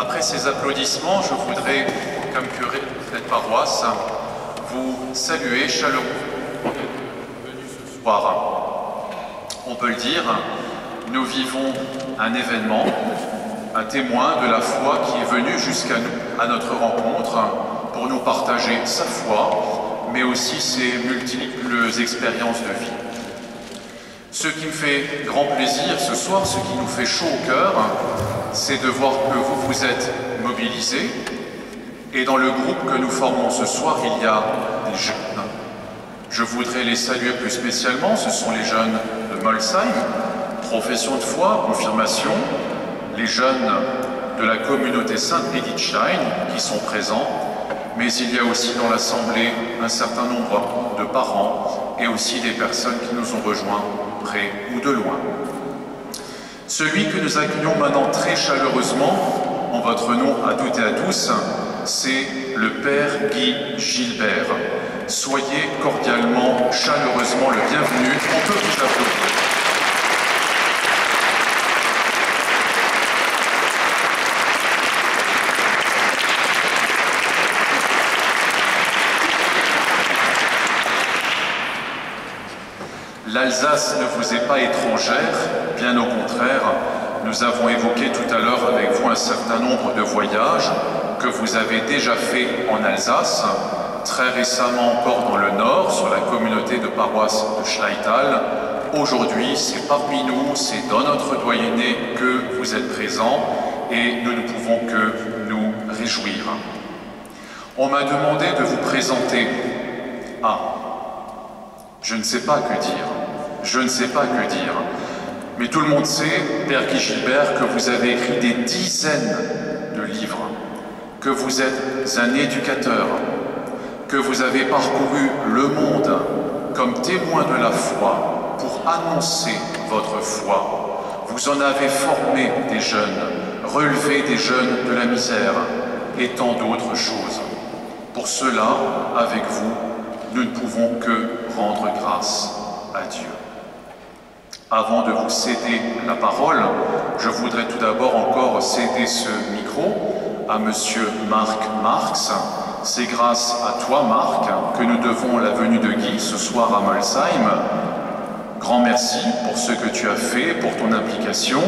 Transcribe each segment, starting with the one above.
Après ces applaudissements, je voudrais, comme curé de cette paroisse, vous saluer chaleureusement ce soir. On peut le dire, nous vivons un événement, un témoin de la foi qui est venu jusqu'à nous, à notre rencontre, pour nous partager sa foi, mais aussi ses multiples expériences de vie. Ce qui me fait grand plaisir ce soir, ce qui nous fait chaud au cœur, c'est de voir que vous vous êtes mobilisés. Et dans le groupe que nous formons ce soir, il y a des jeunes. Je voudrais les saluer plus spécialement, ce sont les jeunes de Molsheim, profession de foi, confirmation, les jeunes de la communauté Sainte-Edith-Stein qui sont présents, mais il y a aussi dans l'Assemblée un certain nombre de parents et aussi des personnes qui nous ont rejoints près ou de loin. Celui que nous accueillons maintenant très chaleureusement, en votre nom à toutes et à tous, c'est le Père Guy Gilbert. Soyez cordialement, chaleureusement le bienvenu. On peut vous applaudir. L'Alsace ne vous est pas étrangère, bien au contraire. Nous avons évoqué tout à l'heure avec vous un certain nombre de voyages que vous avez déjà fait en Alsace, très récemment encore dans le Nord, sur la communauté de paroisse de Schleital. Aujourd'hui, c'est parmi nous, c'est dans notre doyenné que vous êtes présents et nous ne pouvons que nous réjouir. On m'a demandé de vous présenter. Je ne sais pas que dire. Je ne sais pas que dire. Mais tout le monde sait, Père Guy Gilbert, que vous avez écrit des dizaines de livres, que vous êtes un éducateur, que vous avez parcouru le monde comme témoin de la foi pour annoncer votre foi. Vous en avez formé des jeunes, relevé des jeunes de la misère et tant d'autres choses. Pour cela, avec vous, nous ne pouvons que rendre grâce à Dieu. Avant de vous céder la parole, je voudrais tout d'abord encore céder ce micro à Monsieur Marc Marx. C'est grâce à toi, Marc, que nous devons la venue de Guy ce soir à Molsheim. Grand merci pour ce que tu as fait, pour ton implication.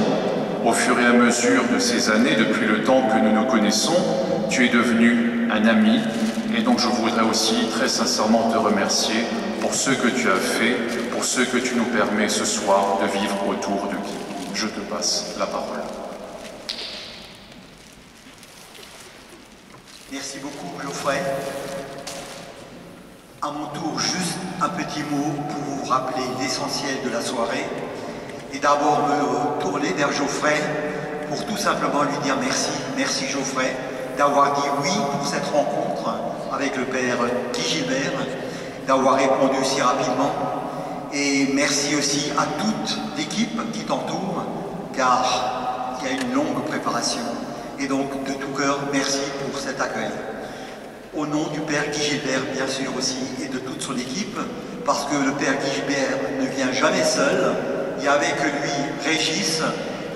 Au fur et à mesure de ces années, depuis le temps que nous nous connaissons, tu es devenu un ami. Et donc je voudrais aussi très sincèrement te remercier pour ce que tu as fait, pour ce que tu nous permets ce soir de vivre autour de Guy. Je te passe la parole. Merci beaucoup, Geoffrey. À mon tour, juste un petit mot pour vous rappeler l'essentiel de la soirée. Et d'abord me tourner vers Geoffrey pour tout simplement lui dire merci. Merci Geoffrey d'avoir dit oui pour cette rencontre avec le Père Guy Gilbert, d'avoir répondu si rapidement. Et merci aussi à toute l'équipe qui t'entoure, car il y a une longue préparation. Et donc, de tout cœur, merci pour cet accueil. Au nom du Père Guy Gilbert, bien sûr aussi, et de toute son équipe, parce que le Père Guy Gilbert ne vient jamais seul. Il y a avec lui Régis.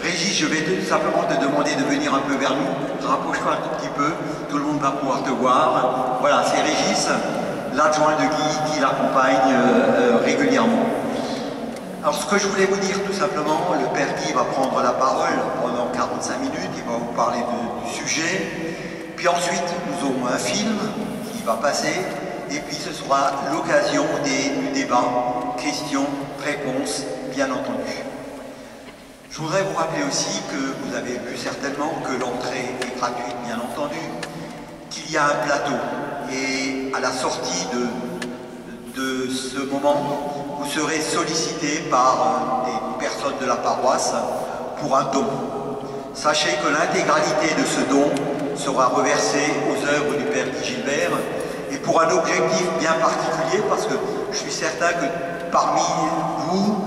Régis, je vais tout simplement te demander de venir un peu vers nous. Rapproche-toi un tout petit peu, tout le monde va pouvoir te voir. Voilà, c'est Régis, l'adjoint de Guy, qui l'accompagne régulièrement. Alors, ce que je voulais vous dire tout simplement, le Père Guy va prendre la parole pendant 45 minutes, il va vous parler du sujet. Puis ensuite, nous aurons un film qui va passer, et puis ce sera l'occasion du débat, questions, réponses, bien entendu. Je voudrais vous rappeler aussi que vous avez vu certainement que l'entrée est gratuite, bien entendu, qu'il y a un plateau. Et à la sortie de ce moment, vous serez sollicité par des personnes de la paroisse pour un don. Sachez que l'intégralité de ce don sera reversée aux œuvres du Père Guy Gilbert et pour un objectif bien particulier, parce que je suis certain que parmi vous,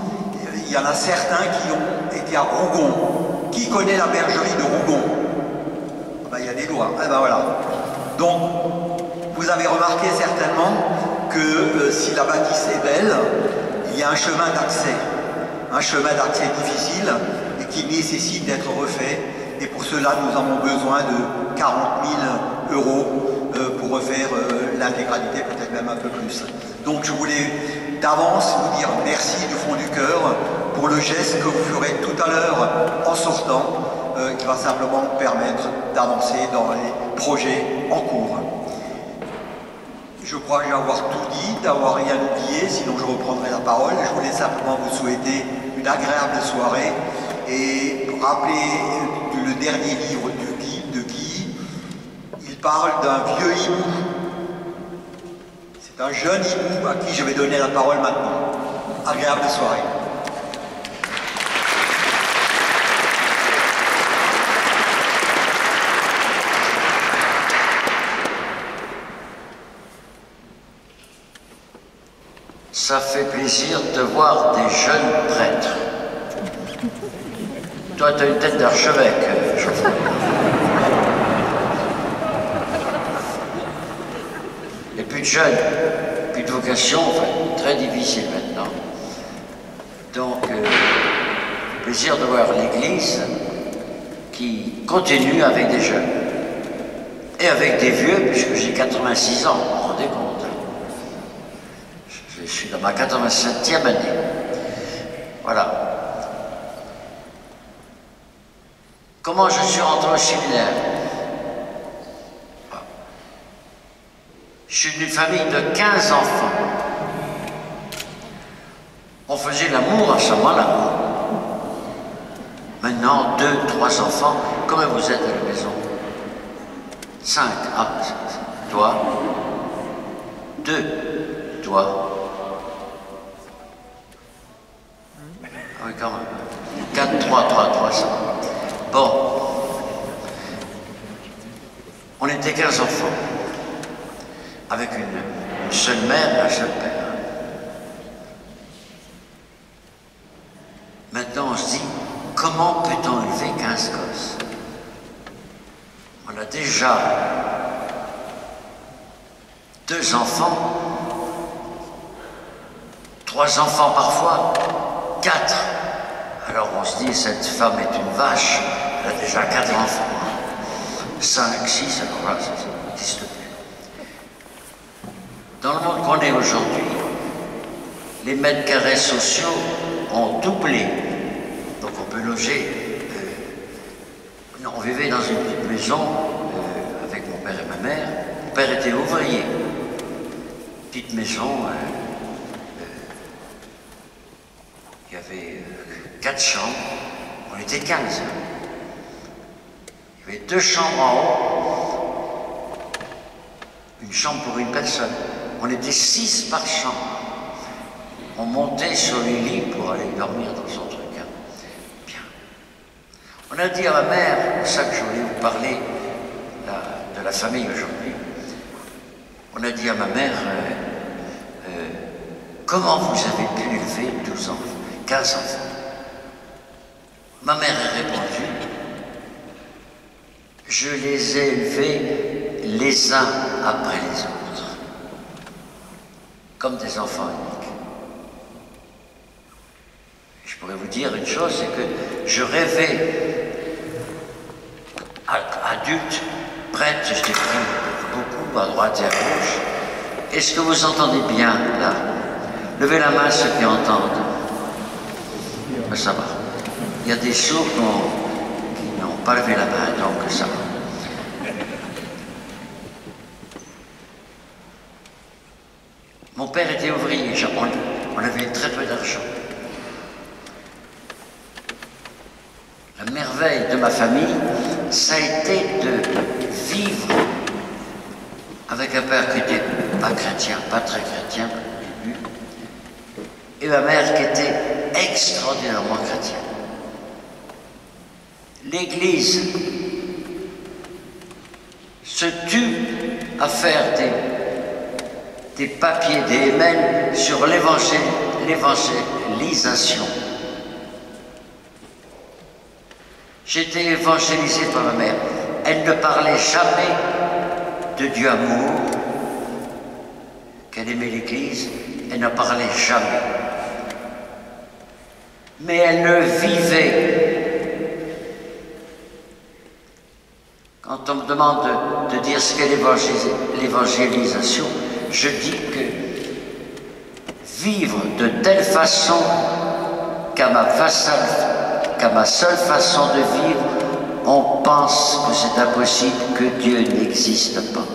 il y en a certains qui ont été à Rougon. Qui connaît la bergerie de Rougon? Il y a des doigts. Voilà. Donc, vous avez remarqué certainement que si la bâtisse est belle, il y a un chemin d'accès difficile et qui nécessite d'être refait. Et pour cela, nous avons besoin de 40 000 euros pour refaire l'intégralité, peut-être même un peu plus. Donc je voulais d'avance vous dire merci du fond du cœur pour le geste que vous ferez tout à l'heure en sortant, qui va simplement permettre d'avancer dans les projets en cours. Je crois que j'ai avoir tout dit, d'avoir rien oublié, sinon je reprendrai la parole. Je voulais simplement vous souhaiter une agréable soirée et rappeler le dernier livre de Guy. Il parle d'un vieux hibou. C'est un jeune hibou à qui je vais donner la parole maintenant. Agréable soirée. Ça fait plaisir de voir des jeunes prêtres. Toi, tu as une tête d'archevêque, Geoffroy. Il n'y a plus de jeunes, plus de vocation, enfin, très difficile maintenant. Donc, plaisir de voir l'Église qui continue avec des jeunes. Et avec des vieux, puisque j'ai 86 ans, vous vous rendez compte. Je suis dans ma 87e année. Voilà. Comment je suis rentré au séminaire? Je suis d'une famille de 15 enfants. On faisait l'amour à ce moment-là. Maintenant, 2, 3 enfants. Combien vous êtes à la maison? 5. Ah, toi? 2. Toi? Ah oui, quand même. 4, 3, ça. Bon. On était 15 enfants. Avec une seule mère et un seul père. Maintenant, on se dit, comment peut-on élever 15 gosses? On a déjà 2 enfants, 3 enfants parfois, 4. Alors on se dit, cette femme est une vache, elle a déjà 4 enfants. 5, 6, alors là, ça n'existe plus. Dans le monde qu'on est aujourd'hui, les mètres carrés sociaux ont doublé. Donc on peut loger. On vivait dans une petite maison avec mon père et ma mère. Mon père était ouvrier. Petite maison. Il y avait 4 chambres. On était 15. Il y avait 2 chambres en haut. Une chambre pour une personne. On était 6 par chambre. On montait sur les lits pour aller dormir dans son truc. Hein. Bien. On a dit à ma mère, c'est ça que je voulais vous parler de la famille aujourd'hui. On a dit à ma mère, comment vous avez pu élever 12 enfants, 15 enfants? Ma mère a répondu, je les ai élevés les uns après les autres, comme des enfants uniques. Je pourrais vous dire une chose, c'est que je rêvais, adulte, prêtre, je l'ai pris beaucoup à droite et à gauche. Est-ce que vous entendez bien, là? Levez la main ceux qui entendent. Ben, ça va. Il y a des sourds qui n'ont pas levé la main, donc ça va. Mon père était ouvrier, on avait très peu d'argent. La merveille de ma famille, ça a été de vivre avec un père qui n'était pas chrétien, pas très chrétien au début, et ma mère qui était extraordinairement chrétienne. L'Église se tue à faire des papiers, des emails sur l'évangélisation. J'étais évangélisé par ma mère. Elle ne parlait jamais de Dieu amour, qu'elle aimait l'Église, elle n'en parlait jamais. Mais elle le vivait. Quand on me demande de dire ce qu'est l'évangélisation, je dis que vivre de telle façon qu'à ma seule façon de vivre, on pense que c'est impossible, que Dieu n'existe pas.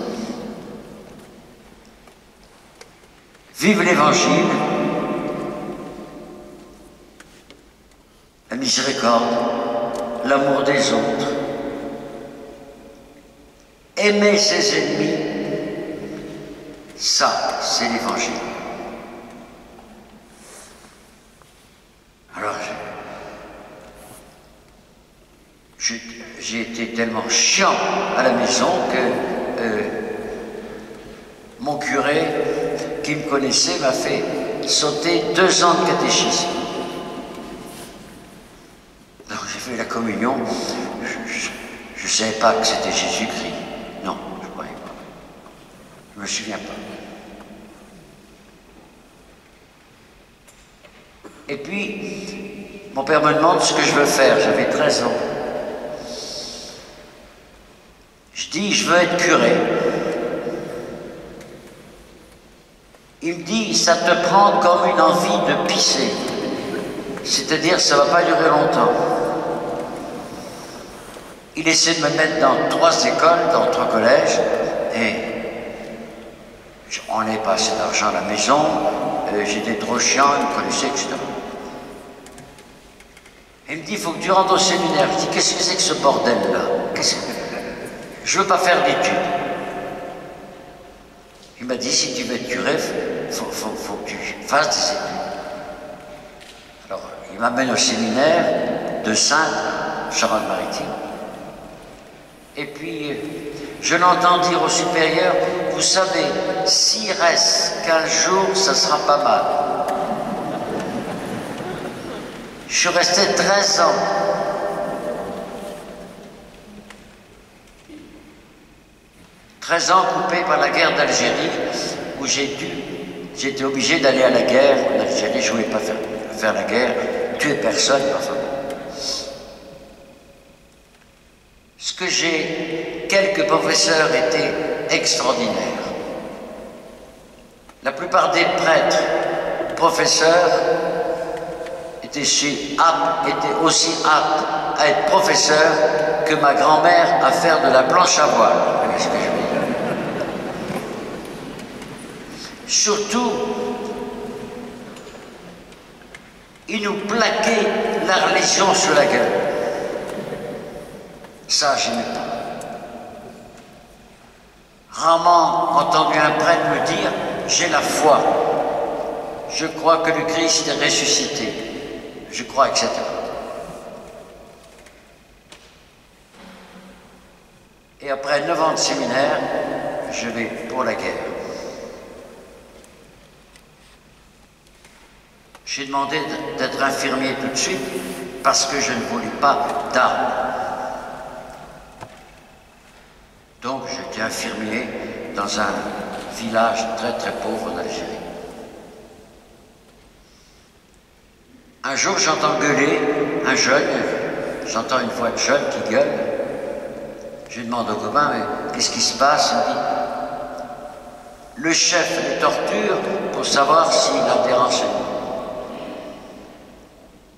Vive l'Évangile, la miséricorde, l'amour des autres, aimer ses ennemis, ça, c'est l'Évangile. Alors, j'ai été tellement chiant à la maison que mon curé, qui me connaissait, m'a fait sauter 2 ans de catéchisme. Alors j'ai fait la communion, je ne savais pas que c'était Jésus-Christ. Non, je ne croyais pas. Je ne me souviens pas. Et puis, mon père me demande ce que je veux faire. J'avais 13 ans. Je dis, je veux être curé. Il me dit, ça te prend comme une envie de pisser. C'est-à-dire, ça ne va pas durer longtemps. Il essaie de me mettre dans 3 écoles, dans 3 collèges, et on n'avait pas assez d'argent à la maison, j'étais trop chiant, il me connaissait, etc. Il me dit, il faut que tu rentres au séminaire. Je dis, qu'est-ce que c'est que ce bordel-là? Je ne veux pas faire d'études. Il m'a dit, si tu veux être curé, faut que tu fasses des études. Alors, il m'amène au séminaire de Saintes, Charente-Maritime. Et puis, je l'entends dire au supérieur, vous savez, s'il reste 15 jours, ça sera pas mal. Je suis resté 13 ans. Coupé par la guerre d'Algérie, où j'étais obligé d'aller à la guerre en Algérie. Je ne voulais pas faire la guerre, tuer personne, enfin. Quelques professeurs étaient extraordinaires. La plupart des prêtres, professeurs, étaient aussi aptes à être professeurs que ma grand-mère à faire de la planche à voile. Vous voyez ce que je veux dire? Surtout, ils nous plaquaient la religion sur la gueule. Ça, je n'aimais pas. Rarement entendu un prêtre me dire « j'ai la foi, je crois que le Christ est ressuscité, je crois, etc. » Et après 9 ans de séminaire, je vais pour la guerre. J'ai demandé d'être infirmier tout de suite parce que je ne voulais pas d'armes. Donc j'étais infirmier dans un village très très pauvre en Algérie. Un jour j'entends gueuler un jeune, j'entends une voix de jeune qui gueule. Je lui demande au copain, mais qu'est-ce qui se passe? Il me dit, le chef les torture pour savoir s'il a des renseignements.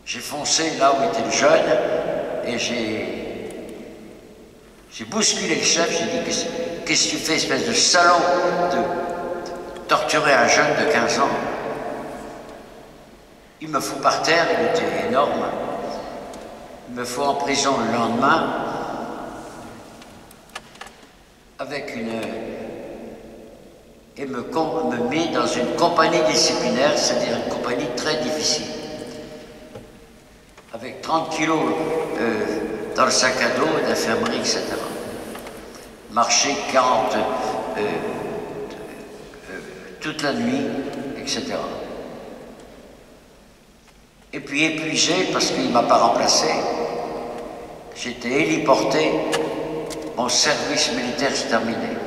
J'ai foncé là où était le jeune et j'ai bousculé le chef, j'ai dit, qu'est-ce que tu fais, espèce de salaud, de torturer un jeune de 15 ans? Il me fout par terre, il était énorme. Il me fout en prison le lendemain avec et me met dans une compagnie disciplinaire, c'est-à-dire une compagnie très difficile. Avec 30 kilos dans le sac à dos, d'infirmerie, etc. Marcher 40 toute la nuit, etc. Et puis épuisé, parce qu'il ne m'a pas remplacé, j'étais héliporté, mon service militaire s'est terminé.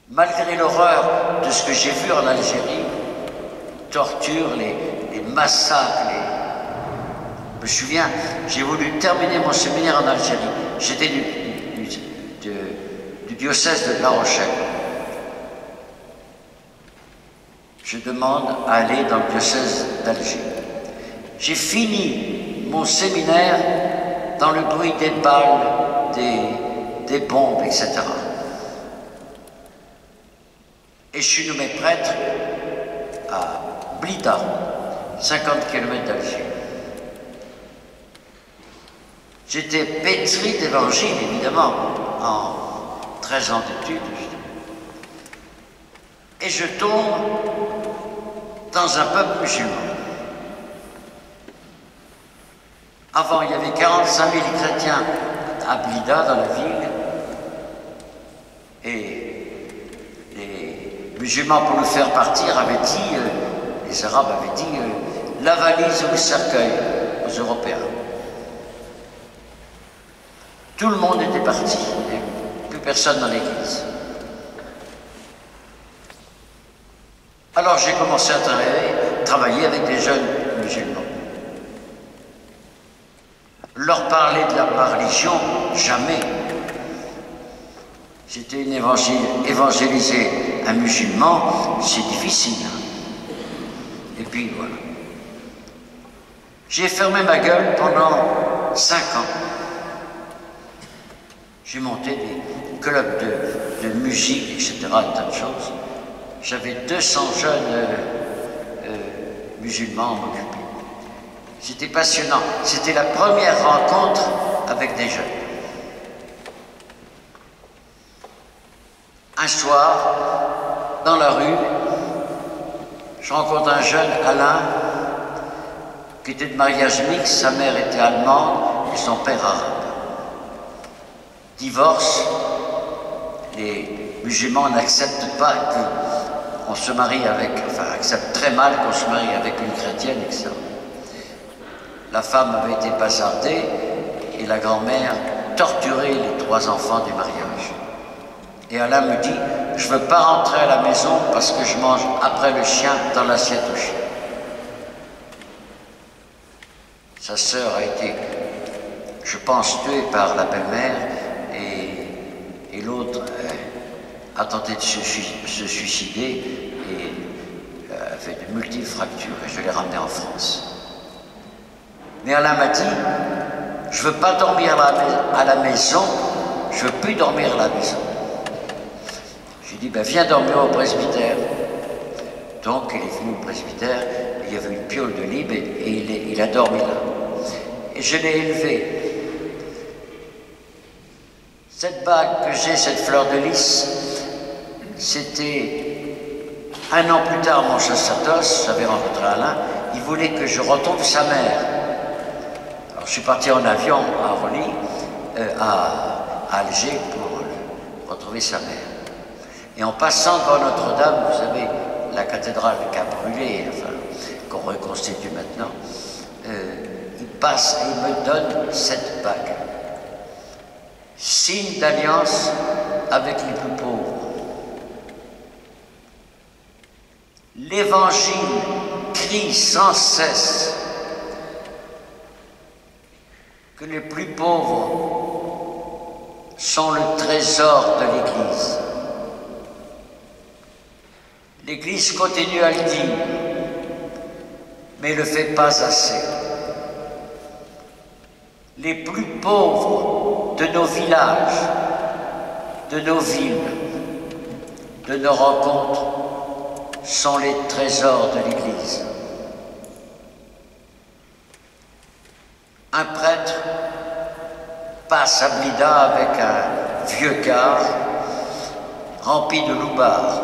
Malgré l'horreur de ce que j'ai vu en Algérie, torture, les massacres, me souviens, j'ai voulu terminer mon séminaire en Algérie. J'étais du diocèse de La Rochelle. Je demande à aller dans le diocèse d'Alger. J'ai fini mon séminaire dans le bruit des balles, des bombes, etc. Et je suis nommé prêtre à Blida, 50 km d'Alger. J'étais pétri d'évangile, évidemment, en 13 ans d'études. Et je tombe dans un peuple musulman. Avant, il y avait 45 000 chrétiens à Blida, dans la ville. Et les musulmans, pour nous faire partir, avaient dit, les Arabes avaient dit, la valise ou le cercueil aux Européens. Tout le monde était parti, et plus personne dans l'église. Alors j'ai commencé à travailler avec des jeunes musulmans. Leur parler de ma religion, jamais. J'étais évangéliser un musulman, c'est difficile. Et puis voilà. J'ai fermé ma gueule pendant 5 ans. J'ai monté des clubs de musique, etc., un tas de choses. J'avais 200 jeunes musulmans à m'occuper. C'était passionnant. C'était la première rencontre avec des jeunes. Un soir, dans la rue, je rencontre un jeune, Alain, qui était de mariage mixte. Sa mère était allemande et son père arabe. Divorce, les musulmans n'acceptent pas qu'on se marie avec, enfin acceptent très mal qu'on se marie avec une chrétienne, etc. La femme avait été bazardée et la grand-mère torturait les 3 enfants du mariage. Et Alain me dit, je ne veux pas rentrer à la maison parce que je mange après le chien dans l'assiette au chien. Sa sœur a été, je pense, tuée par la belle-mère et l'autre a tenté de se suicider et a fait de multiples fractures et je l'ai ramené en France. Mais Alain m'a dit, je ne veux pas dormir à la maison, je ne veux plus dormir à la maison. J'ai dit, ben viens dormir au presbytère. Donc il est venu au presbytère, il y avait une piole de libre et il a dormi là. Et je l'ai élevé. Cette bague que j'ai, cette fleur de lys, c'était 1 an plus tard, mon sacerdoce, j'avais rencontré Alain, il voulait que je retrouve sa mère. Alors je suis parti en avion à Orly, à Alger, pour retrouver sa mère. Et en passant devant Notre-Dame, vous savez, la cathédrale qui a brûlé, enfin, qu'on reconstitue maintenant, il passe et il me donne cette bague. Signe d'alliance avec les plus pauvres. L'Évangile crie sans cesse que les plus pauvres sont le trésor de l'Église. L'Église continue à le dire, mais ne le fait pas assez. Les plus pauvres de nos villages, de nos villes, de nos rencontres, sont les trésors de l'Église. Un prêtre passe à Blida avec un vieux car rempli de loubards,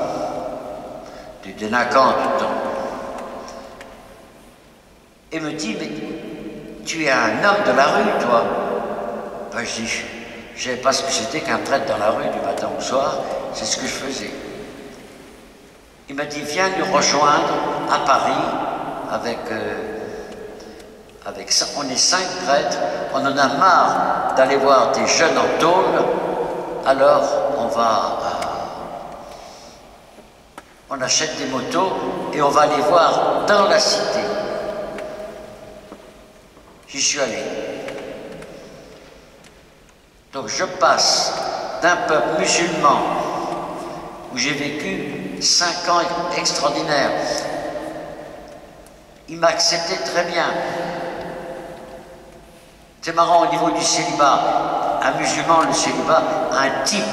du délinquant du temps, et me dit, mais tu es un homme de la rue, toi. Ben, je dis, je ne savais pas ce que c'était qu'un prêtre dans la rue du matin au soir, c'est ce que je faisais. Il m'a dit, viens nous rejoindre à Paris avec ça. On est 5 prêtres, on en a marre d'aller voir des jeunes en tôle, alors on achète des motos et on va les voir dans la cité. J'y suis allé. Donc je passe d'un peuple musulman où j'ai vécu 5 ans extraordinaires. Il m'a accepté très bien. C'est marrant au niveau du célibat. Un musulman, le célibat, un type,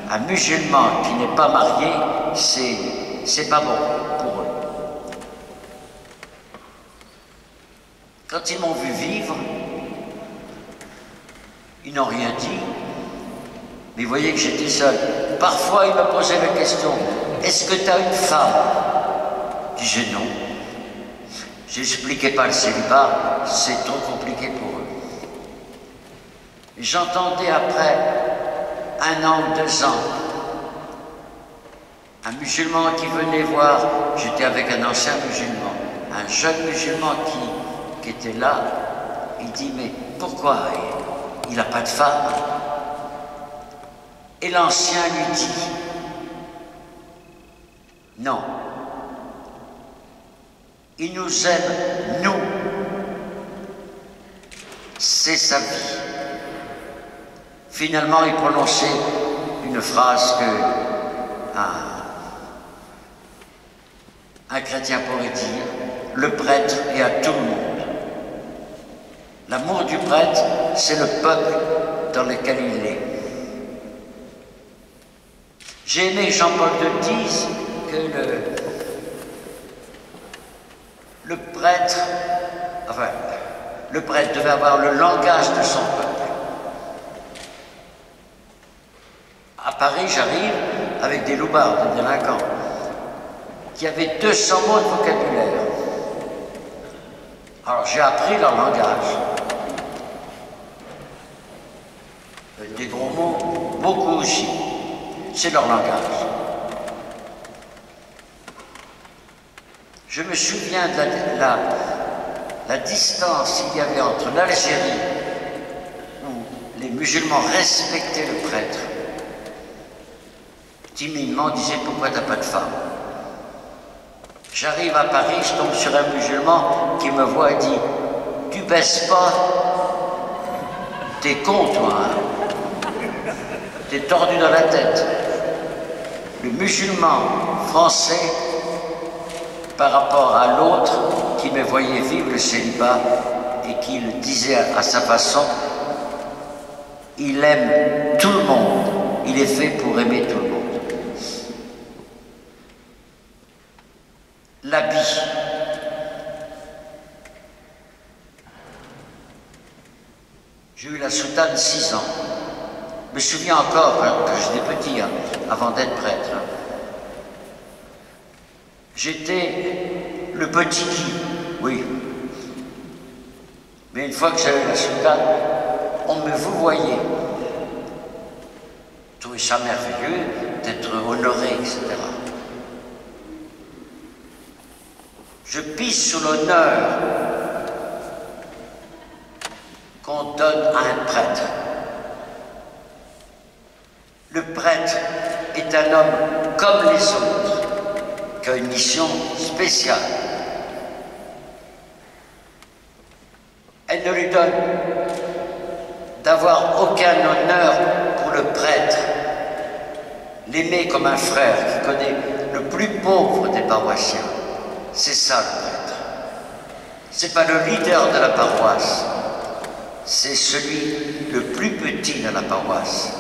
un musulman qui n'est pas marié, c'est pas bon pour eux. Quand ils m'ont vu vivre, ils n'ont rien dit, mais ils voyaient que j'étais seul. Parfois, ils me posaient la question, est-ce que tu as une femme? Je disais non. J'expliquais pas le célibat, c'est trop compliqué pour eux. J'entendais après 1 an ou 2 ans, un musulman qui venait voir, j'étais avec un ancien musulman, un jeune musulman qui était là, il dit, mais pourquoi il n'a pas de femme? Et l'ancien lui dit, non, il nous aime, nous, c'est sa vie. Finalement, il prononçait une phrase que un chrétien pourrait dire, le prêtre est à tout le monde. L'amour du prêtre, c'est le peuple dans lequel il est. J'ai aimé Jean-Paul II dise que le prêtre devait avoir le langage de son peuple. À Paris, j'arrive avec des loupards, des délinquants, qui avaient 200 mots de vocabulaire. Alors j'ai appris leur langage. Des gros mots, beaucoup aussi. C'est leur langage. Je me souviens de la distance qu'il y avait entre l'Algérie, où les musulmans respectaient le prêtre, timidement disaient pourquoi t'as pas de femme. J'arrive à Paris, je tombe sur un musulman qui me voit et dit tu baisses pas, t'es con toi, hein? T'es tordu dans la tête. Le musulman français par rapport à l'autre qui me voyait vivre le célibat et qui le disait à sa façon, il aime tout le monde, il est fait pour aimer tout le monde. L'habit. J'ai eu la soutane 6 ans. Je me souviens encore, quand j'étais petit, hein, avant d'être prêtre. J'étais le petit qui, oui. Mais une fois que j'avais la soutane, on me vouvoyait. Je trouvais ça merveilleux d'être honoré, etc. Je pisse sur l'honneur qu'on donne à un prêtre. Le prêtre est un homme comme les autres, qui a une mission spéciale. Elle ne lui donne d'avoir aucun honneur pour le prêtre, l'aimer comme un frère qui connaît le plus pauvre des paroissiens. C'est ça le prêtre. C'est pas le leader de la paroisse, c'est celui le plus petit de la paroisse.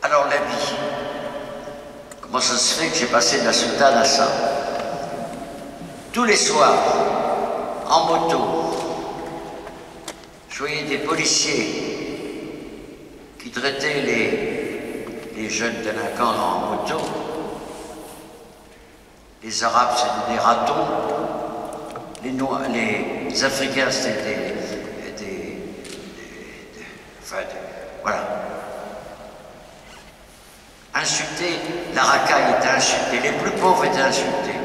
Alors la vie, comment ça se fait que j'ai passé de la soutane à ça? Tous les soirs, en moto, je voyais des policiers qui traitaient les jeunes délinquants en moto. Les Arabes, c'était des ratons. Les Africains, c'était voilà. Insultés, la racaille était insultée, les plus pauvres étaient insultés.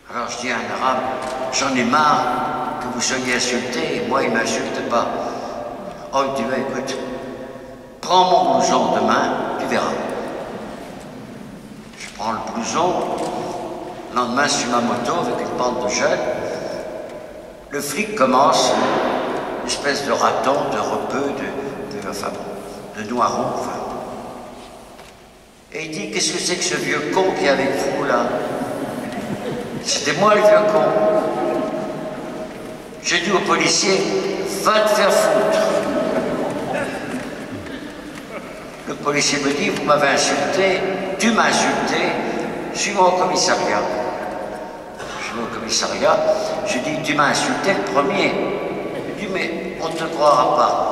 Alors je dis à un Arabe, j'en ai marre que vous soyez insultés et moi il ne m'insulte pas. Oh, il dit, bah, écoute, prends mon blouson demain, tu verras. Je prends le blouson, Le lendemain, sur ma moto, avec une bande de jeunes, le flic commence une espèce de raton, de rebeu, de noiron, enfin. Et il dit, qu'est-ce que c'est que ce vieux con qui est avec vous, là? C'était moi, le vieux con. J'ai dit au policier, va te faire foutre. Le policier me dit, vous m'avez insulté, tu m'as insulté, suis-moi au commissariat. Je vais au commissariat, je dis, tu m'as insulté le premier. Il dit, mais on ne te croira pas.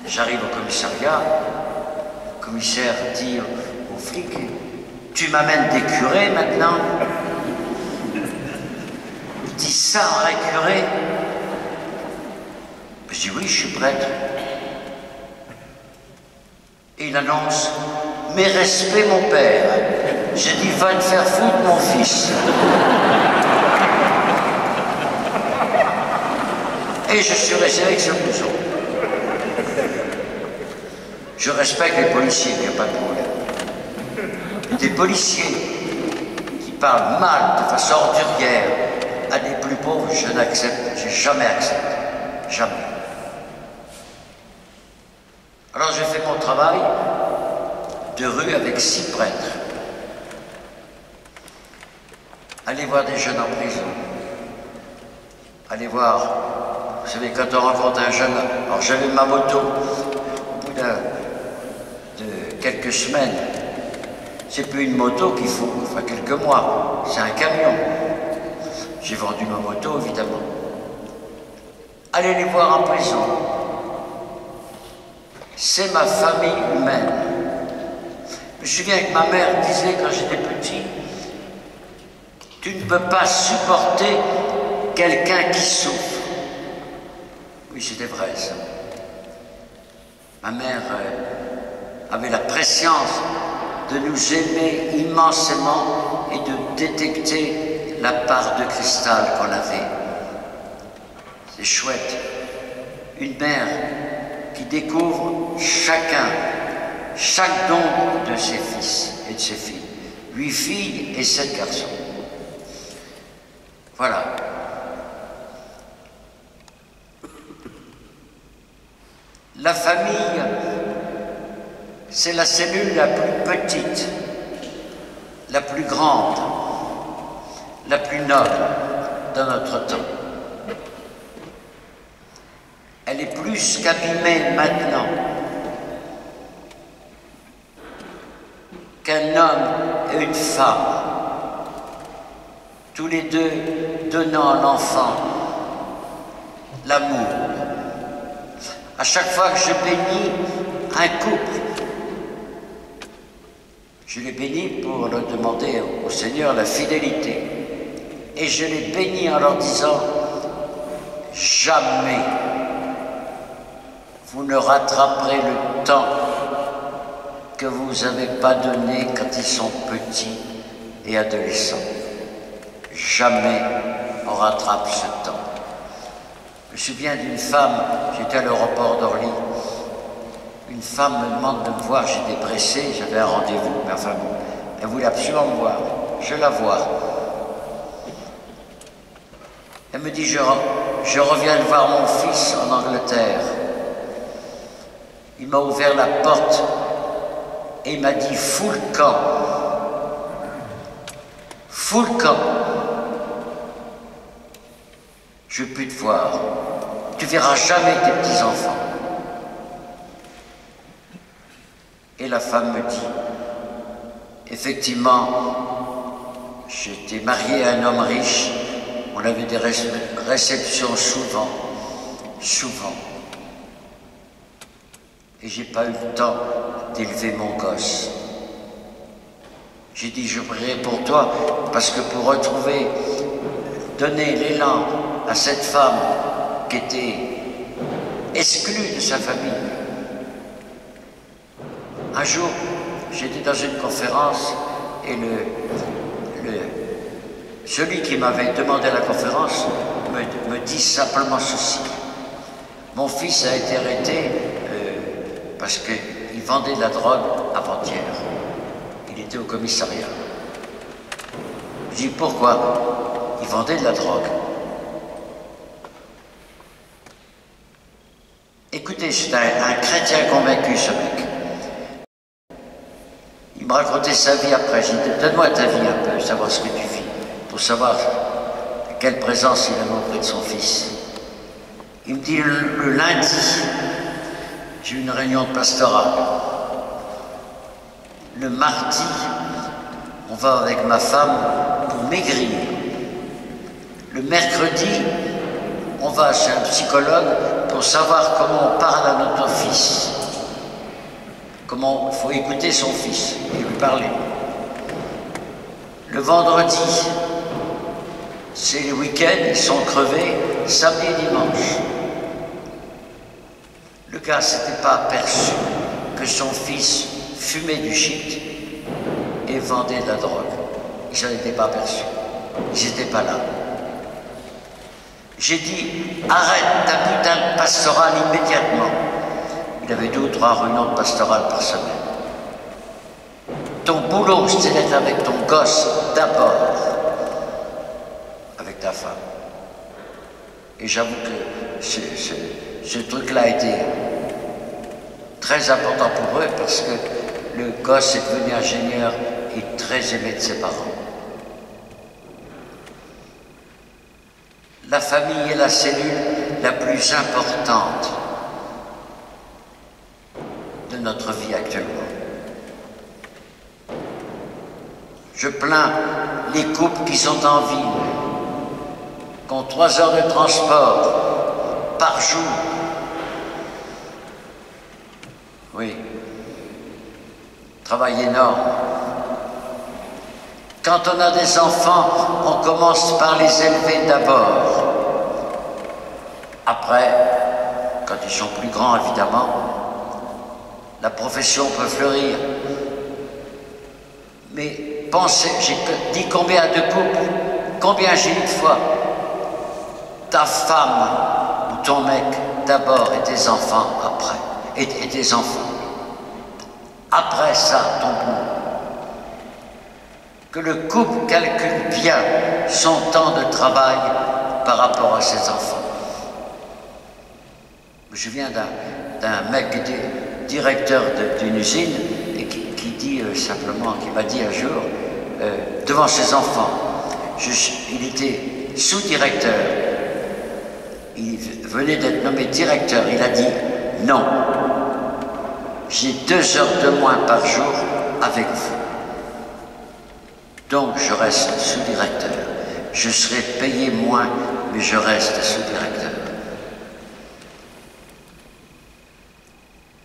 J'arrive au commissariat, le commissaire dit au flic, tu m'amènes des curés maintenant? Il dit, ça, un vrai curé? Je dis, oui, je suis prêtre. Et il annonce, mes respects, mon père. J'ai dit, va te faire foutre, mon fils. Et je suis resté avec ce blouson. Je respecte les policiers, il n'y a pas de problème. Des policiers qui parlent mal, de façon ordurière, à des plus pauvres, je n'accepte, j'ai jamais accepté. Jamais. Alors j'ai fait mon travail de rue avec 6 prêtres. Aller voir des jeunes en prison. Aller voir, vous savez, quand on rencontre un jeune, alors j'avais ma moto, au bout de quelques semaines, c'est plus une moto qu'il faut, enfin quelques mois, c'est un camion. J'ai vendu ma moto, évidemment. Allez les voir en prison. C'est ma famille humaine. Je me souviens que ma mère disait quand j'étais petit, tu ne peux pas supporter quelqu'un qui souffre. Oui, c'était vrai ça. Ma mère avait la prescience de nous aimer immensément et de détecter la part de cristal qu'on avait. C'est chouette. Une mère qui découvre chaque don de ses fils et de ses filles. 8 filles et 7 garçons. Voilà. La famille, c'est la cellule la plus petite, la plus grande, la plus noble de notre temps. Elle est plus qu'abîmée maintenant qu'un homme et une femme, tous les deux donnant à l'enfant l'amour. À chaque fois que je bénis un couple, je les bénis pour leur demander au Seigneur la fidélité. Et je les bénis en leur disant, jamais vous ne rattraperez le temps que vous n'avez pas donné quand ils sont petits et adolescents. Jamais on rattrape ce temps. Je me souviens d'une femme, j'étais à l'aéroport d'Orly, une femme me demande de me voir, j'étais pressé, j'avais un rendez-vous, mais enfin bon, elle voulait absolument me voir, je la vois. Elle me dit, je reviens de voir mon fils en Angleterre. Il m'a ouvert la porte et il m'a dit, fous le camp. Fous le camp. Je ne veux plus te voir. Tu verras jamais tes petits-enfants. Et la femme me dit, effectivement, j'étais marié à un homme riche, on avait des réceptions souvent. Et j'ai pas eu le temps d'élever mon gosse. J'ai dit, je prierai pour toi, parce que pour retrouver, donner l'élan à cette femme qui était exclue de sa famille. Un jour, j'étais dans une conférence et celui qui m'avait demandé la conférence me dit simplement ceci. Mon fils a été arrêté parce qu'il vendait de la drogue avant-hier. Il était au commissariat. dis pourquoi? Il vendait de la drogue. Écoutez, c'est un chrétien convaincu, ce mec. Il me racontait sa vie après. J'ai dit, donne-moi ta vie un peu, savoir ce que tu vis, pour savoir quelle présence il avait auprès de son fils. Il me dit, le lundi, j'ai une réunion de pastoral. Le mardi, on va avec ma femme pour maigrir. Le mercredi, on va chez un psychologue pour savoir comment on parle à notre fils. Comment il faut écouter son fils et lui parler. Le vendredi, c'est les week-ends, ils sont crevés, samedi et dimanche. Le gars s'était pas aperçu que son fils fumait du shit et vendait de la drogue. Ils s'en étaient pas aperçus. Ils n'étaient pas là. J'ai dit, arrête ta putain de pastorale immédiatement. Il avait 2 ou 3 réunions de pastorale par semaine. Ton boulot, c'est d'être avec ton gosse d'abord, avec ta femme. Et j'avoue que ce truc-là a été très important pour eux parce que le gosse est devenu ingénieur et très aimé de ses parents. La famille est la cellule la plus importante de notre vie actuellement. Je plains les couples qui sont en ville, qui ont 3 heures de transport par jour. Oui, travail énorme. Quand on a des enfants, on commence par les élever d'abord. Après, quand ils sont plus grands, évidemment, la profession peut fleurir. Mais pensez, j'ai dit combien de couples, combien j'ai dit de fois, ta femme ou ton mec d'abord et tes enfants après, et tes enfants. Après ça, ton boulot. Que le couple calcule bien son temps de travail par rapport à ses enfants. Je viens d'un mec qui était directeur d'une usine et qui dit simplement, qui m'a dit un jour, devant ses enfants, il était sous-directeur, il venait d'être nommé directeur, il a dit non, j'ai 2 heures de moins par jour avec vous. Donc je reste sous-directeur. Je serai payé moins, mais je reste sous-directeur.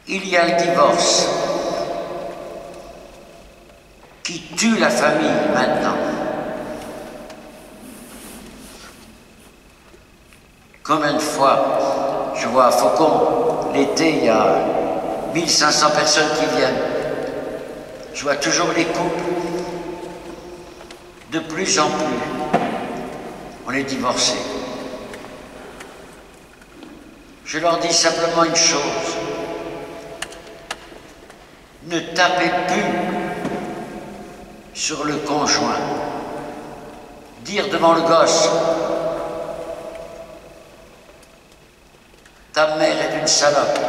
Il y a le divorce qui tue la famille maintenant. Combien de fois, je vois à Faucon, l'été, il y a 1500 personnes qui viennent. Je vois toujours les couples. De plus en plus, on est divorcés. Je leur dis simplement une chose. Ne tapez plus sur le conjoint. Dire devant le gosse, ta mère est une salope,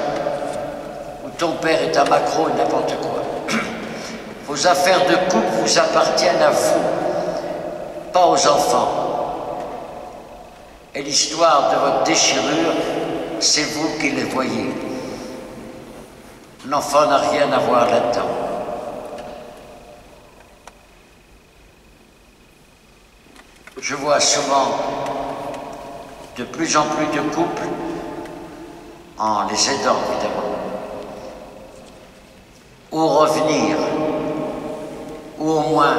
ou ton père est un macro et n'importe quoi. Vos affaires de couple vous appartiennent à vous, pas aux enfants. Et l'histoire de votre déchirure, c'est vous qui les voyez. L'enfant n'a rien à voir là-dedans. Je vois souvent de plus en plus de couples, en les aidant évidemment, ou revenir, ou au moins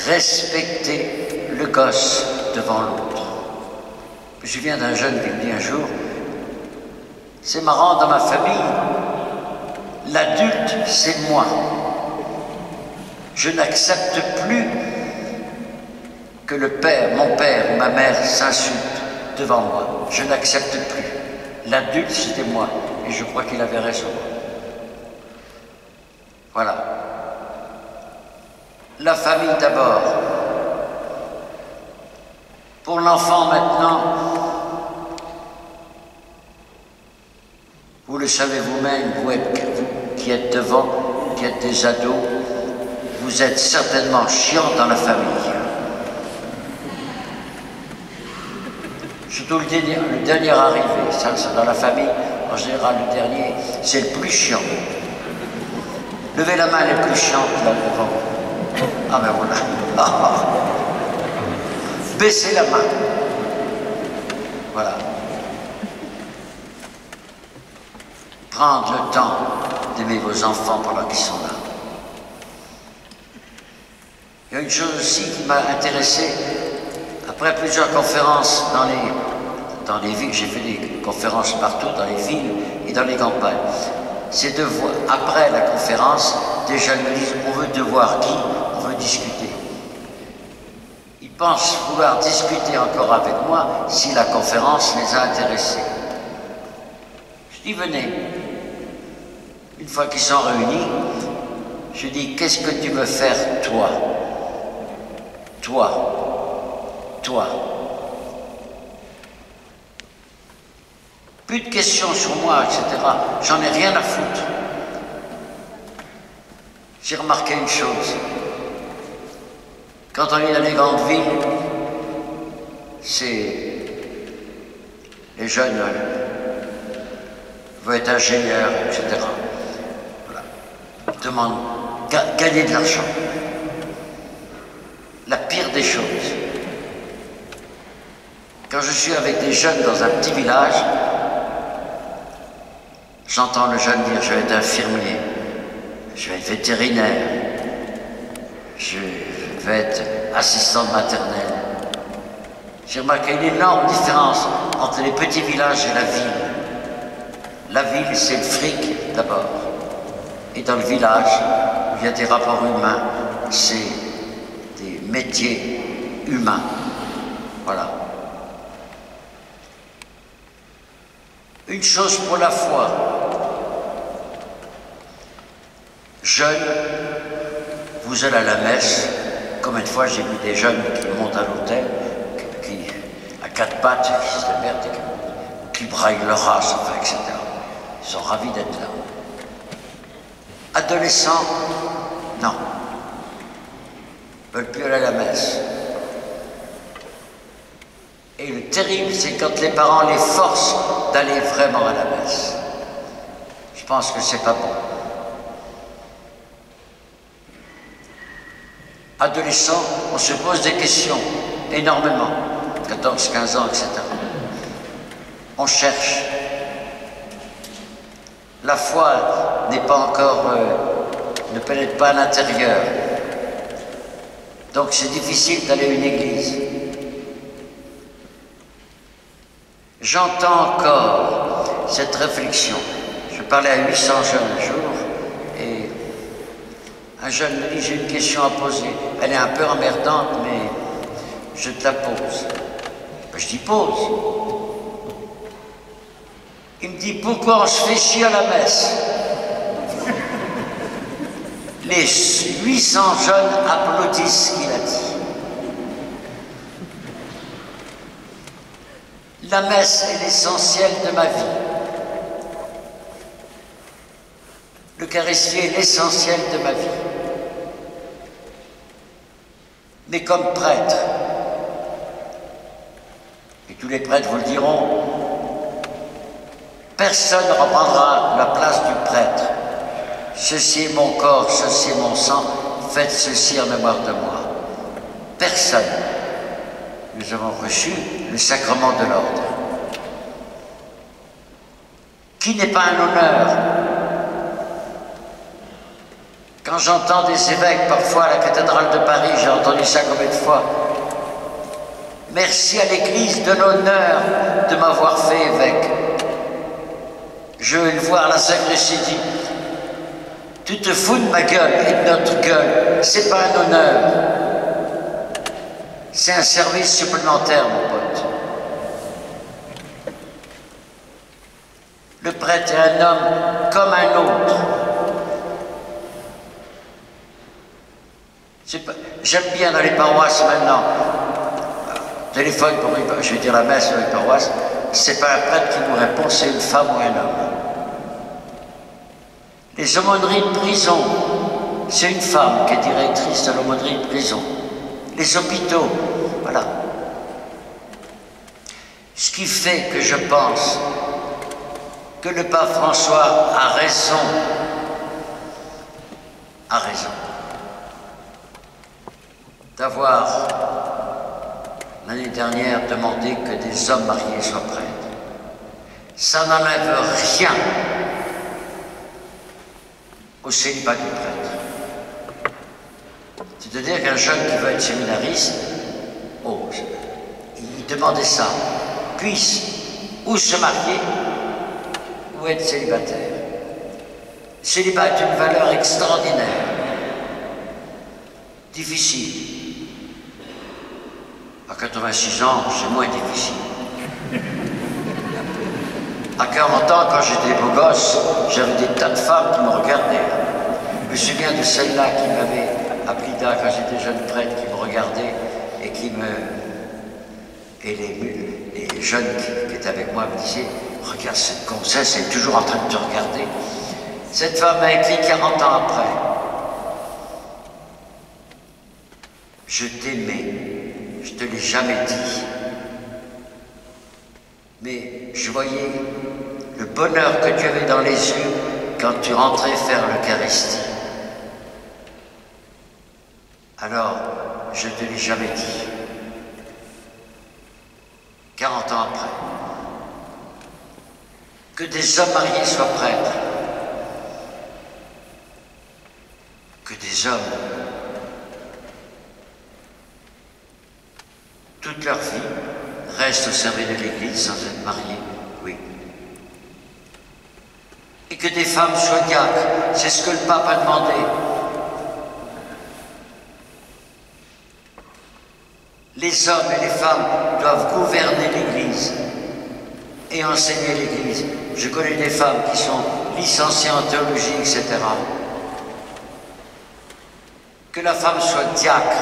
respecter le gosse devant l'autre. Je viens d'un jeune qui me dit un jour, c'est marrant, dans ma famille, l'adulte c'est moi. Je n'accepte plus que mon père ou ma mère s'insultent devant moi. Je n'accepte plus. L'adulte c'était moi. Et je crois qu'il avait raison. Voilà. La famille d'abord. Pour l'enfant maintenant, vous le savez vous-même, vous qui êtes devant, qui êtes des ados, vous êtes certainement chiant dans la famille. Surtout le dernier arrivé, ça dans la famille, en général le dernier, c'est le plus chiant. Levez la main les plus chiantes là devant. Ah ben voilà. Baissez la main. Voilà. Prendre le temps d'aimer vos enfants pendant qu'ils sont là. Il y a une chose aussi qui m'a intéressé, après plusieurs conférences dans les villes, j'ai fait des conférences partout, dans les villes et dans les campagnes, c'est de voir, après la conférence, des jeunes me disent, on veut te voir qui, on veut discuter. Ils pensent vouloir discuter encore avec moi si la conférence les a intéressés. Je dis, venez. Une fois qu'ils sont réunis, je dis, qu'est-ce que tu veux faire, toi? Toi. Plus de questions sur moi, etc. J'en ai rien à foutre. J'ai remarqué une chose. Quand on est dans les grandes villes, c'est les jeunes veulent être ingénieurs, etc. Voilà. Ils demandent gagner de l'argent. La pire des choses. Quand je suis avec des jeunes dans un petit village, j'entends le jeune dire, je vais être infirmier, je vais être vétérinaire, je vais être assistant maternelle. J'ai remarqué une énorme différence entre les petits villages et la ville. La ville, c'est le fric d'abord. Et dans le village, où il y a des rapports humains, c'est des métiers humains. Voilà. Une chose pour la foi. Jeunes, vous allez à la messe. Combien de fois j'ai vu des jeunes qui montent à l'hôtel, qui à quatre pattes, qui se démerdent, qui braillent leur race, enfin, etc. Ils sont ravis d'être là. Adolescents, non. Ils ne veulent plus aller à la messe. Et le terrible, c'est quand les parents les forcent d'aller vraiment à la messe. Je pense que c'est pas bon. Adolescents, on se pose des questions, énormément, 14, 15 ans, etc. On cherche. La foi n'est pas encore, ne pénètre pas à l'intérieur. Donc c'est difficile d'aller à une église. J'entends encore cette réflexion. Je parlais à 800 jeunes un jour, et un jeune me dit, j'ai une question à poser. Elle est un peu emmerdante, mais je te la pose. Ben, je dis, pose. Il me dit, pourquoi on se fait chier à la messe? Les 800 jeunes applaudissent ce qu'il a dit. La messe est l'essentiel de ma vie. L'Eucharistie est l'essentiel de ma vie. Mais comme prêtre, et tous les prêtres vous le diront, personne ne reprendra la place du prêtre. Ceci est mon corps, ceci est mon sang, faites ceci en mémoire de moi. Personne. Nous avons reçu le sacrement de l'ordre, qui n'est pas un honneur. Quand j'entends des évêques, parfois à la cathédrale de Paris, j'ai entendu ça combien de fois. Merci à l'Église de l'honneur de m'avoir fait évêque. Je vais le voir à la sacristie, dit, tu te fous de ma gueule et de notre gueule, c'est pas un honneur. C'est un service supplémentaire, mon pote. Le prêtre est un homme comme un autre. J'aime bien dans les paroisses maintenant, téléphone pour je vais dire la messe ou une paroisse, c'est pas un prêtre qui nous répond, c'est une femme ou un homme. Les aumôneries de prison, c'est une femme qui est directrice de l'aumônerie de prison. Les hôpitaux, voilà. Ce qui fait que je pense que le pape François a raison, d'avoir l'année dernière demandé que des hommes mariés soient prêtres. Ça n'enlève rien au célibat du prêtre. C'est-à-dire qu'un jeune qui veut être séminariste, il demandait ça, puisse ou se marier ou être célibataire. Le célibat est une valeur extraordinaire, difficile. À 86 ans, c'est moins difficile. À 40 ans, quand j'étais beau gosse, j'avais des tas de femmes qui me regardaient. Je me souviens de celle-là qui m'avait appris là quand j'étais jeune prêtre, qui me regardait et qui me... Et les jeunes qui étaient avec moi me disaient « Regarde cette gonzesse, elle est toujours en train de te regarder. » Cette femme m'a écrit 40 ans après. Je t'aimais, je te l'ai jamais dit. Mais je voyais le bonheur que tu avais dans les yeux quand tu rentrais faire l'Eucharistie. Alors, je te l'ai jamais dit. 40 ans après. Que des hommes mariés soient prêtres. Que des hommes, toute leur vie, restent au service de l'Église sans être mariés, oui. Et que des femmes soient diacres, c'est ce que le pape a demandé. Les hommes et les femmes doivent gouverner l'Église et enseigner l'Église. Je connais des femmes qui sont licenciées en théologie, etc. Que la femme soit diacre,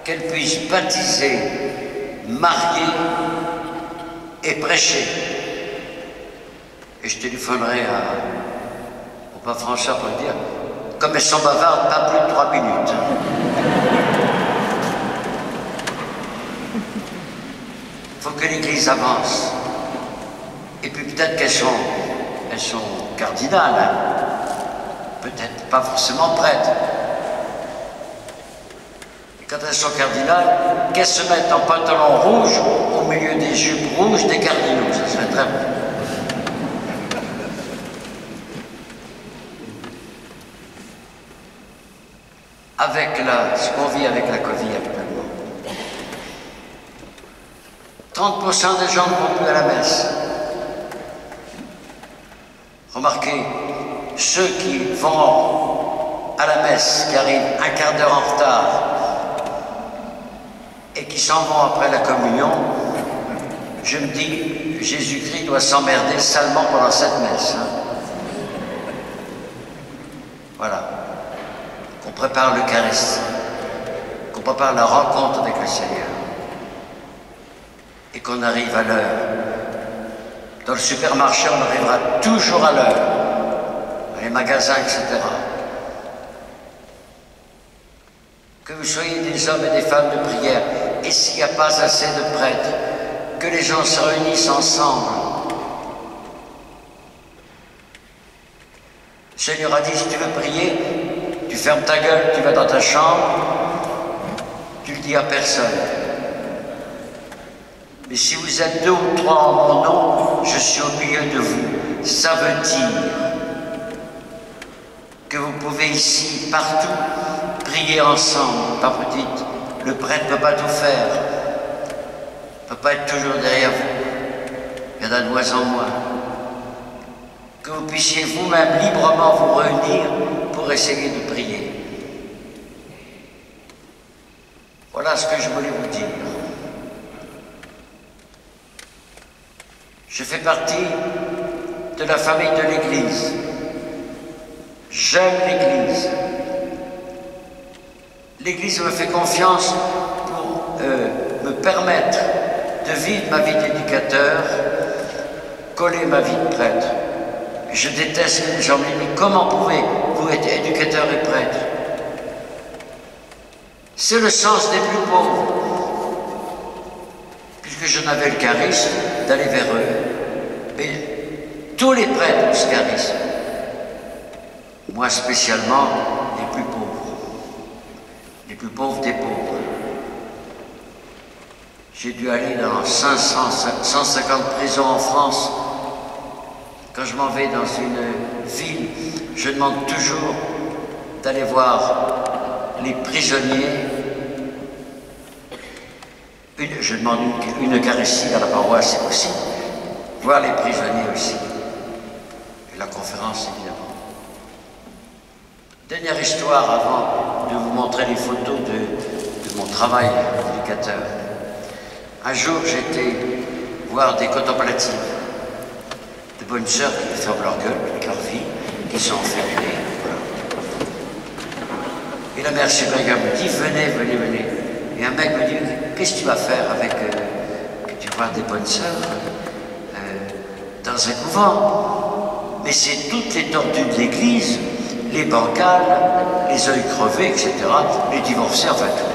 qu'elle puisse baptiser, marier et prêcher. Et je téléphonerai au pape François pour lui dire, comme elles sont bavardes, pas plus de 3 minutes. Il faut que l'Église avance. Et puis peut-être qu'elles sont cardinales, hein. Peut-être pas forcément prêtres. Et quand elles sont cardinales, qu'elles se mettent en pantalon rouge au milieu des jupes rouges des cardinaux. Ça serait très bon. Avec ce qu'on vit avec la Covid actuellement. 30% des gens ne vont plus à la messe. Remarquez, ceux qui vont à la messe, qui arrivent un quart d'heure en retard et qui s'en vont après la communion, je me dis, Jésus-Christ doit s'emmerder salement pendant cette messe. Hein. Voilà. Qu'on prépare l'Eucharistie, qu'on prépare la rencontre avec le Seigneur. Et qu'on arrive à l'heure. Dans le supermarché, on arrivera toujours à l'heure. Dans les magasins, etc. Que vous soyez des hommes et des femmes de prière. Et s'il n'y a pas assez de prêtres, que les gens se réunissent ensemble. Le Seigneur a dit, si tu veux prier, tu fermes ta gueule, tu vas dans ta chambre, tu le dis à personne. Mais si vous êtes 2 ou 3 en mon nom, je suis au milieu de vous. Ça veut dire que vous pouvez ici, partout, prier ensemble. Pas vous dites, le prêtre ne peut pas tout faire, ne peut pas être toujours derrière vous. Il y en a de moins en moins. Que vous puissiez vous-même librement vous réunir pour essayer de prier. Voilà ce que je voulais vous dire. Je fais partie de la famille de l'Église. J'aime l'Église. L'Église me fait confiance pour me me permettre de vivre ma vie d'éducateur, coller ma vie de prêtre. Je déteste que les gens me disent, mais comment pouvez-vous être éducateur et prêtre? C'est le sens des plus pauvres, puisque je n'avais le charisme d'aller vers eux. Mais tous les prêtres ont ce charisme. Moi spécialement, les plus pauvres des pauvres. J'ai dû aller dans 150 prisons en France. Quand je m'en vais dans une ville, je demande toujours d'aller voir les prisonniers. Je demande une Eucharistie à la paroisse, c'est possible. Voir les prisonniers aussi. Et la conférence, évidemment. Dernière histoire avant de vous montrer les photos de mon travail d'éducateur. Un jour, j'étais voir des contemplatives, de bonnes sœurs qui ferment leur gueule, toute leur vie, qui sont enfermées. Voilà. Et la mère supérieure me dit, venez, venez, venez. Et un mec me dit, qu'est-ce que tu vas faire avec, que tu vois des bonnes sœurs dans un couvent? Mais c'est toutes les tortues de l'église, les bancales, les œils crevés, etc., les divorcés, enfin tout.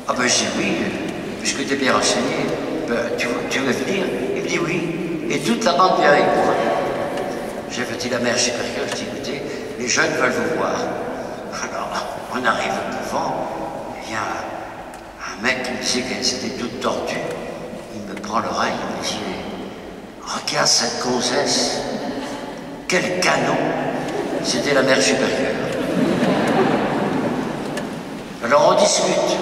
Ah ben j'ai dit oui, puisque tu es bien renseigné, ben, tu veux venir? Il me dit oui, et toute la bande vient avec moi. J'ai fait la mère supérieure, je dis écoutez, les jeunes veulent vous voir. Alors, on arrive au couvent, il y a un mec qui me disait qu'elle était toute tordue, il me prend l'oreille, il me dit regarde cette gonzesse, quel canon! C'était la mère supérieure. Alors on discute.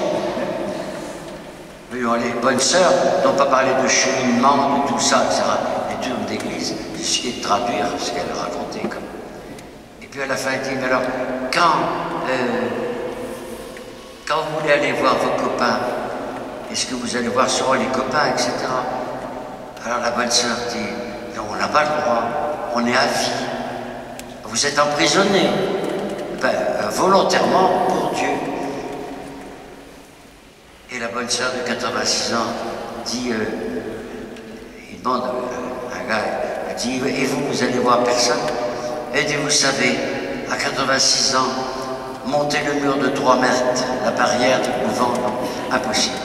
Oui, les bonnes sœurs n'ont pas parlé de cheminement, de tout ça, etc. Les tours d'église. J'ai essayé de traduire ce qu'elle racontait. Et puis à la fin, elle dit, mais alors, quand vous voulez aller voir vos copains, est-ce que vous allez voir souvent les copains, etc. Alors la bonne sœur dit, non, on n'a pas le droit, on est à vie. Vous êtes emprisonné, volontairement pour Dieu. Et la bonne sœur de 86 ans dit, il demande à un gars, elle dit, et vous allez voir personne? Elle dit, vous savez, à 86 ans, monter le mur de 3 mètres, la barrière du couvent, non, impossible.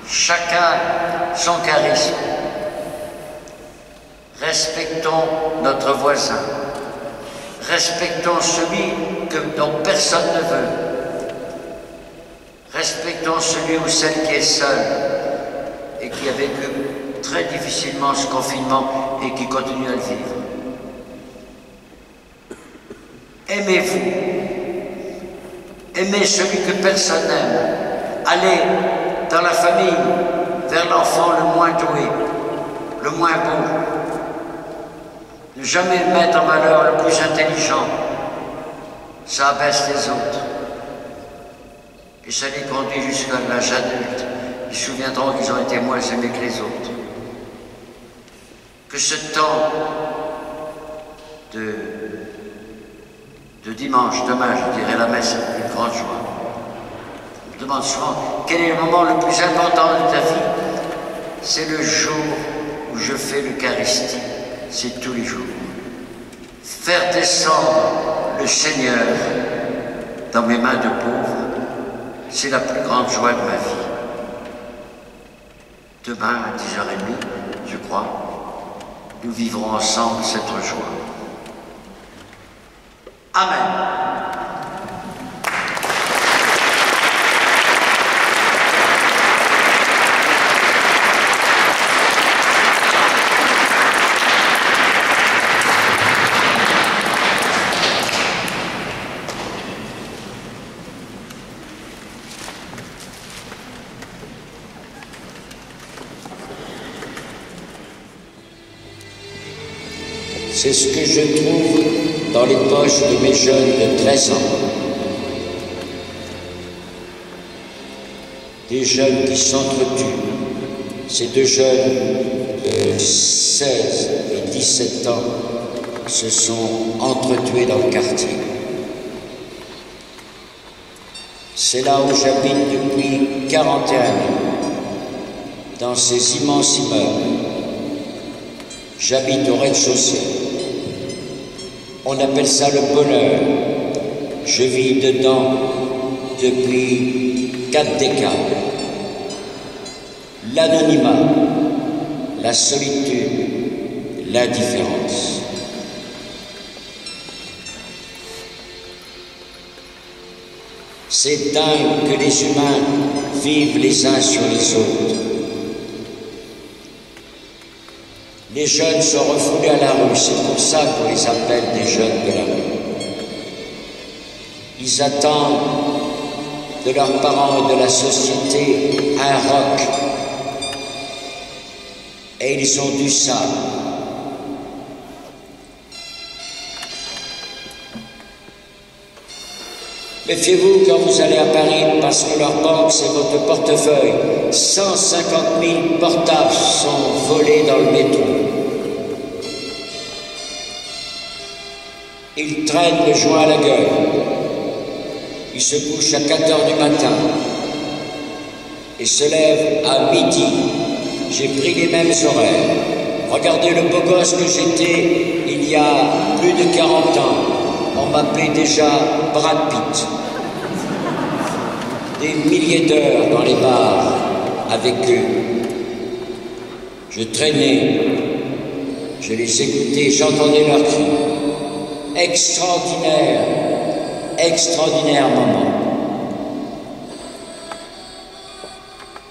Chacun son charisme. Respectons notre voisin. Respectons celui dont personne ne veut. Respectons celui ou celle qui est seul et qui a vécu très difficilement ce confinement et qui continue à le vivre. Aimez-vous. Aimez celui que personne n'aime. Allez dans la famille vers l'enfant le moins doué, le moins beau. Ne jamais mettre en valeur le plus intelligent. Ça abaisse les autres. Et ça les conduit jusqu'à l'âge adulte. Ils se souviendront qu'ils ont été moins aimés que les autres. Que ce temps de dimanche, demain, je dirais la messe avec une grande joie. On me demande souvent quel est le moment le plus important de ta vie. C'est le jour où je fais l'Eucharistie. C'est tous les jours. Faire descendre le Seigneur dans mes mains de pauvre, c'est la plus grande joie de ma vie. Demain, à 10h30, je crois, nous vivrons ensemble cette joie. Amen. C'est ce que je trouve dans les poches de mes jeunes de 13 ans. Des jeunes qui s'entretuent. Ces deux jeunes de 16 et 17 ans se sont entretués dans le quartier. C'est là où j'habite depuis 41 ans, dans ces immenses immeubles. J'habite au rez-de-chaussée. On appelle ça le bonheur. Je vis dedans depuis 4 décades. L'anonymat, la solitude, l'indifférence. C'est dingue que les humains vivent les uns sur les autres. Les jeunes sont refoulés à la rue, c'est pour ça qu'on les appelle des jeunes de la rue. Ils attendent de leurs parents et de la société un roc. Et ils ont du sable. Méfiez-vous quand vous allez à Paris, parce que leur banque, c'est votre portefeuille. 150 000 portables sont volés dans le métro. Ils traînent le joint à la gueule. Ils se couchent à 4 heures du matin et se lèvent à midi. J'ai pris les mêmes horaires. Regardez le beau gosse que j'étais il y a plus de 40 ans. On m'appelait déjà Brad Pitt. Des milliers d'heures dans les bars avec eux. Je traînais, je les écoutais, j'entendais leurs cris. Extraordinaire, extraordinaire moment.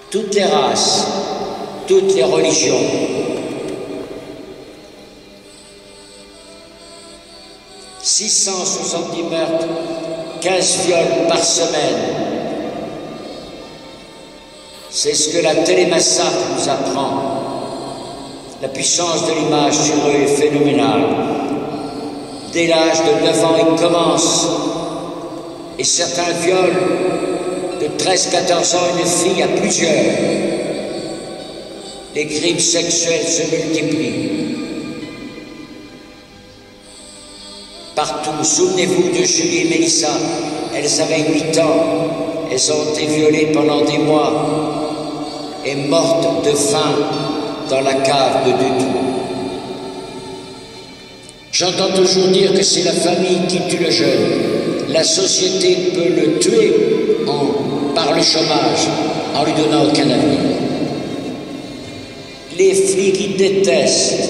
Toutes les races, toutes les religions. « 670 meurtres, 15 viols par semaine. C'est ce que la télémassacre nous apprend. La puissance de l'image sur eux est phénoménale. Dès l'âge de 9 ans, ils commencent. Et certains violent de 13-14 ans une fille à plusieurs. Les crimes sexuels se multiplient. Partout, souvenez-vous de Julie et Mélissa, elles avaient 8 ans, elles ont été violées pendant des mois et mortes de faim dans la cave de Dutroux. J'entends toujours dire que c'est la famille qui tue le jeune. La société peut le tuer par le chômage, en lui donnant aucun avenir. Les flics, ils détestent,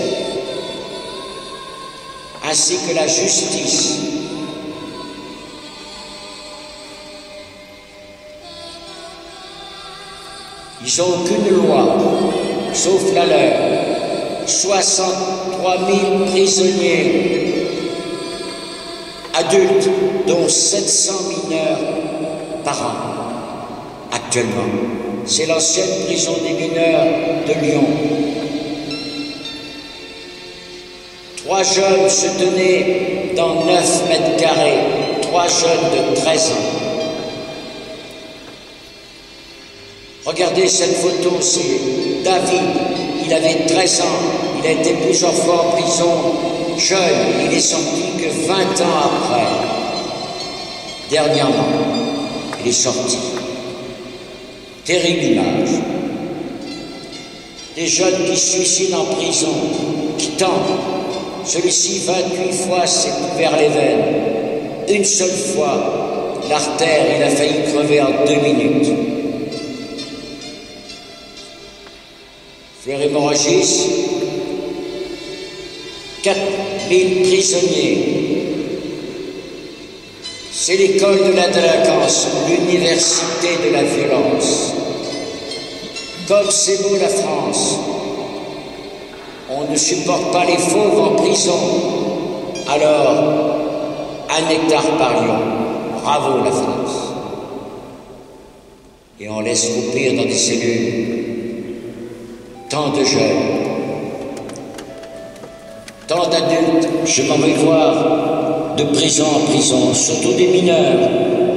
ainsi que la justice. Ils n'ont aucune loi, sauf la leur. 63 000 prisonniers adultes, dont 700 mineurs par an. Actuellement, c'est l'ancienne prison des mineurs de Lyon. 3 jeunes se tenaient dans 9 mètres carrés, 3 jeunes de 13 ans. Regardez cette photo, c'est David, il avait 13 ans, il a été plusieurs fois en prison, jeune, il est sorti que 20 ans après. Dernièrement, il est sorti. Terrible image. Des jeunes qui se suicident en prison, qui tentent. Celui-ci 28 fois s'est ouvert les veines. Une seule fois, l'artère, il a failli crever en 2 minutes. Fleur hémorragique, 4000 prisonniers. C'est l'école de la délinquance, l'université de la violence. Comme c'est beau la France, on ne supporte pas les fauves en prison. Alors, 1 hectare par lion, bravo la France. Et on laisse croupir dans des cellules tant de jeunes, tant d'adultes. Je m'en vais voir de prison en prison, surtout des mineurs.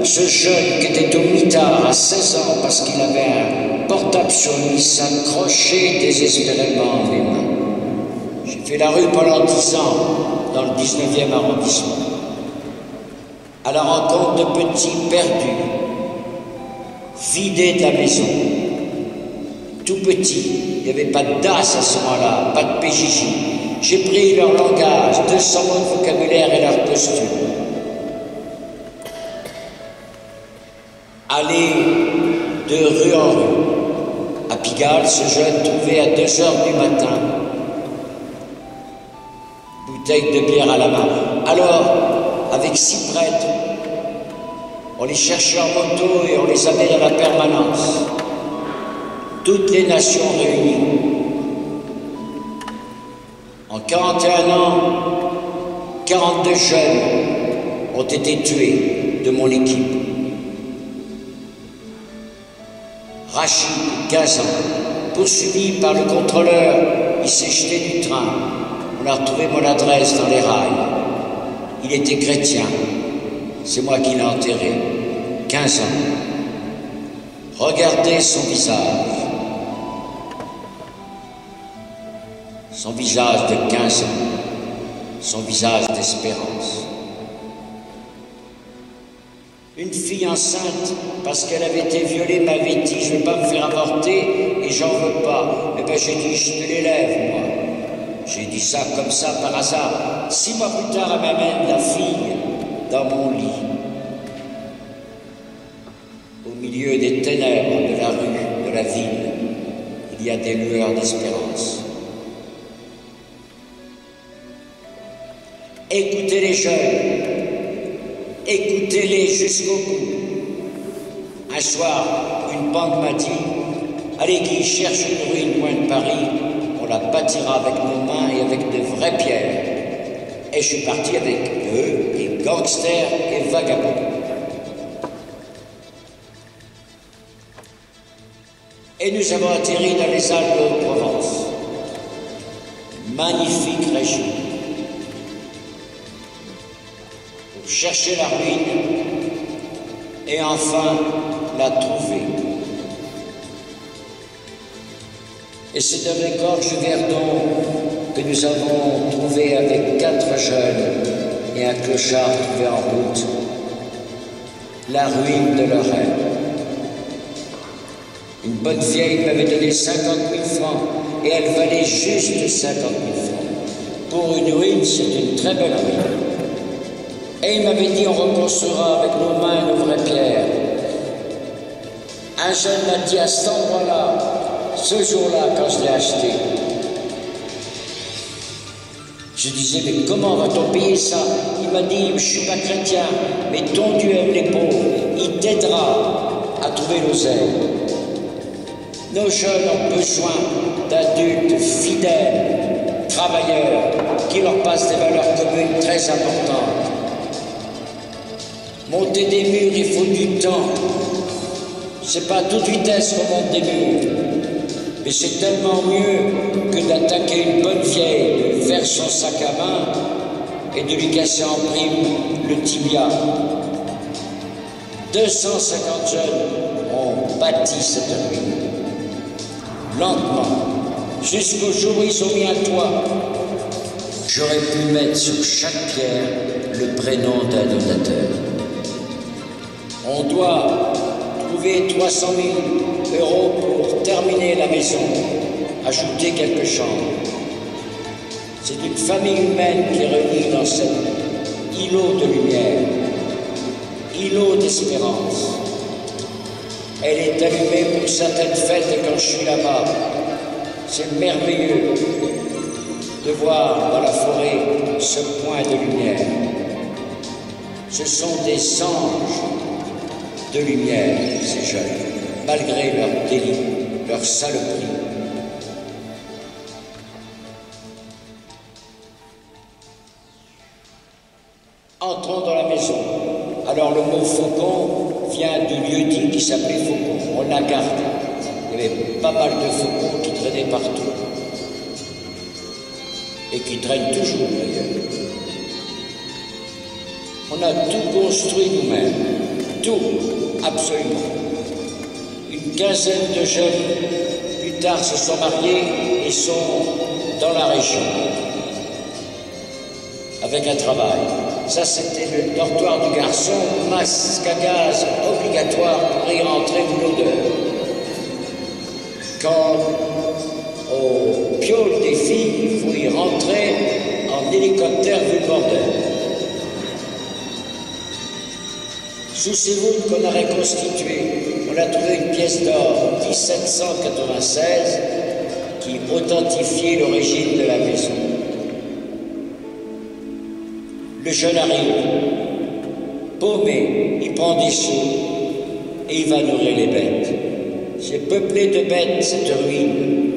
Ce jeune qui était au mitard à 16 ans parce qu'il avait un portable sur lui s'accrochait désespérément les mains. J'ai fait la rue pendant 10 ans dans le 19e arrondissement, à la rencontre de petits perdus, vidé de la maison. Tout petit, il n'y avait pas de DAS à ce moment-là, pas de PJJ. J'ai pris leur langage, 200 mots de vocabulaire et leur costume. Aller de rue en rue. À Pigalle, ce jeune trouvait à 2 heures du matin bouteille de bière à la main. Alors, avec 6 prêtres, on les cherchait en moto et on les amenait dans la permanence. Toutes les nations réunies. En 41 ans, 42 jeunes ont été tués de mon équipe. Rachid, 15 ans, poursuivi par le contrôleur, il s'est jeté du train. On a retrouvé mon adresse dans les rails. Il était chrétien. C'est moi qui l'ai enterré. 15 ans. Regardez son visage. Son visage de 15 ans. Son visage d'espérance. Une fille enceinte, parce qu'elle avait été violée, m'avait dit « Je ne vais pas me faire avorter et j'en veux pas. » Eh bien j'ai dit « Je te l'élève, moi. » J'ai dit ça comme ça par hasard. 6 mois plus tard, elle m'amène la fille dans mon lit. Au milieu des ténèbres de la rue, de la ville, il y a des lueurs d'espérance. Écoutez les jeunes, écoutez-les jusqu'au bout. Un soir, une bande m'a dit « Allez Guy, cherche une ruine loin de Paris, on la bâtira avec nos mains et avec de vraies pierres. » Et je suis parti avec eux, et gangsters et vagabonds. Et nous avons atterri dans les Alpes de Provence. Magnifique région. Pour chercher la ruine et enfin la trouver. Et c'est dans les gorges Verdon que nous avons trouvé avec 4 jeunes et un clochard trouvé en route la ruine de Lorraine. Une bonne vieille m'avait donné 50 000 francs et elle valait juste 50 000 francs. Pour une ruine, c'est une très belle ruine. Et il m'avait dit, on reconstruira avec nos mains et nos vraies pierres. Un jeune m'a dit à cet endroit-là, ce jour-là, quand je l'ai acheté. Je disais, mais comment va-t-on payer ça? Il m'a dit, je ne suis pas chrétien, mais ton Dieu aime les pauvres, il t'aidera à trouver l'oseille. Nos jeunes ont besoin d'adultes fidèles, travailleurs, qui leur passent des valeurs communes très importantes. Monter des murs, il faut du temps. C'est pas à toute vitesse qu'on monte des murs. Mais c'est tellement mieux que d'attaquer une bonne vieille, de faire son sac à main et de lui casser en prime le tibia. 250 jeunes ont bâti cette ruine. Lentement, jusqu'au jour où ils ont mis un toit. J'aurais pu mettre sur chaque pierre le prénom d'un donateur. On doit trouver 300 000 € pour terminer la maison, ajouter quelques chambres. C'est une famille humaine qui est réunie dans cet îlot de lumière, îlot d'espérance. Elle est allumée pour certaines fêtes et quand je suis là-bas, c'est merveilleux de voir dans la forêt ce point de lumière. Ce sont des anges de lumière, ces jeunes, malgré leur délit, leur saloperie. Entrons dans la maison. Alors le mot faucon vient du lieu-dit qui s'appelait Faucon. On l'a gardé. Il y avait pas mal de faucons qui traînaient partout. Et qui traînent toujours d'ailleurs. On a tout construit nous-mêmes. Tout, absolument. Une quinzaine de jeunes, plus tard, se sont mariés et sont dans la région. Avec un travail. Ça, c'était le dortoir du garçon, masque à gaz obligatoire pour y rentrer de l'odeur. Quand au piole des filles, il faut y rentrer en hélicoptère vu le bordel. Sous ces voûtes qu'on a reconstituées, on a trouvé une pièce d'or 1796 qui authentifiait l'origine de la maison. Le jeune arrive, paumé, il prend des sous et il va nourrir les bêtes. C'est peuplé de bêtes, cette ruine.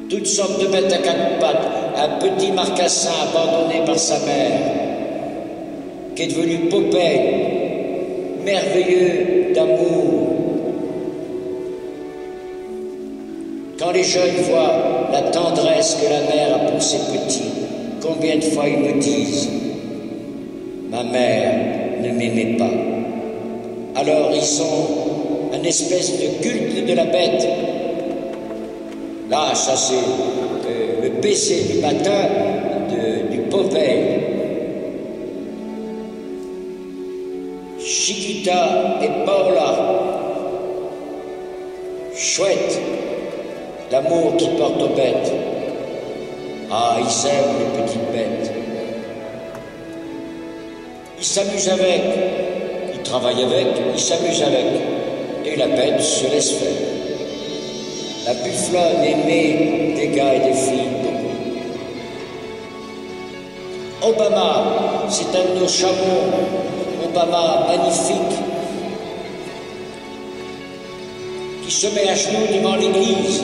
Toutes sortes de bêtes à quatre pattes, un petit marcassin abandonné par sa mère, qui est devenu Popeye, merveilleux d'amour. Quand les jeunes voient la tendresse que la mère a pour ses petits, combien de fois ils me disent « Ma mère ne m'aimait pas ». Alors ils ont une espèce de culte de la bête. Là, ça c'est le baiser du matin du Popeye. Chiquita et Paola, chouette, l'amour qu'ils portent aux bêtes. Ah, ils aiment les petites bêtes. Ils s'amusent avec, ils travaillent avec, ils s'amusent avec. Et la bête se laisse faire. La bufflonne aimée des gars et des filles beaucoup. Obama, c'est un de nos chameaux. Obama magnifique, qui se met à genoux devant l'église.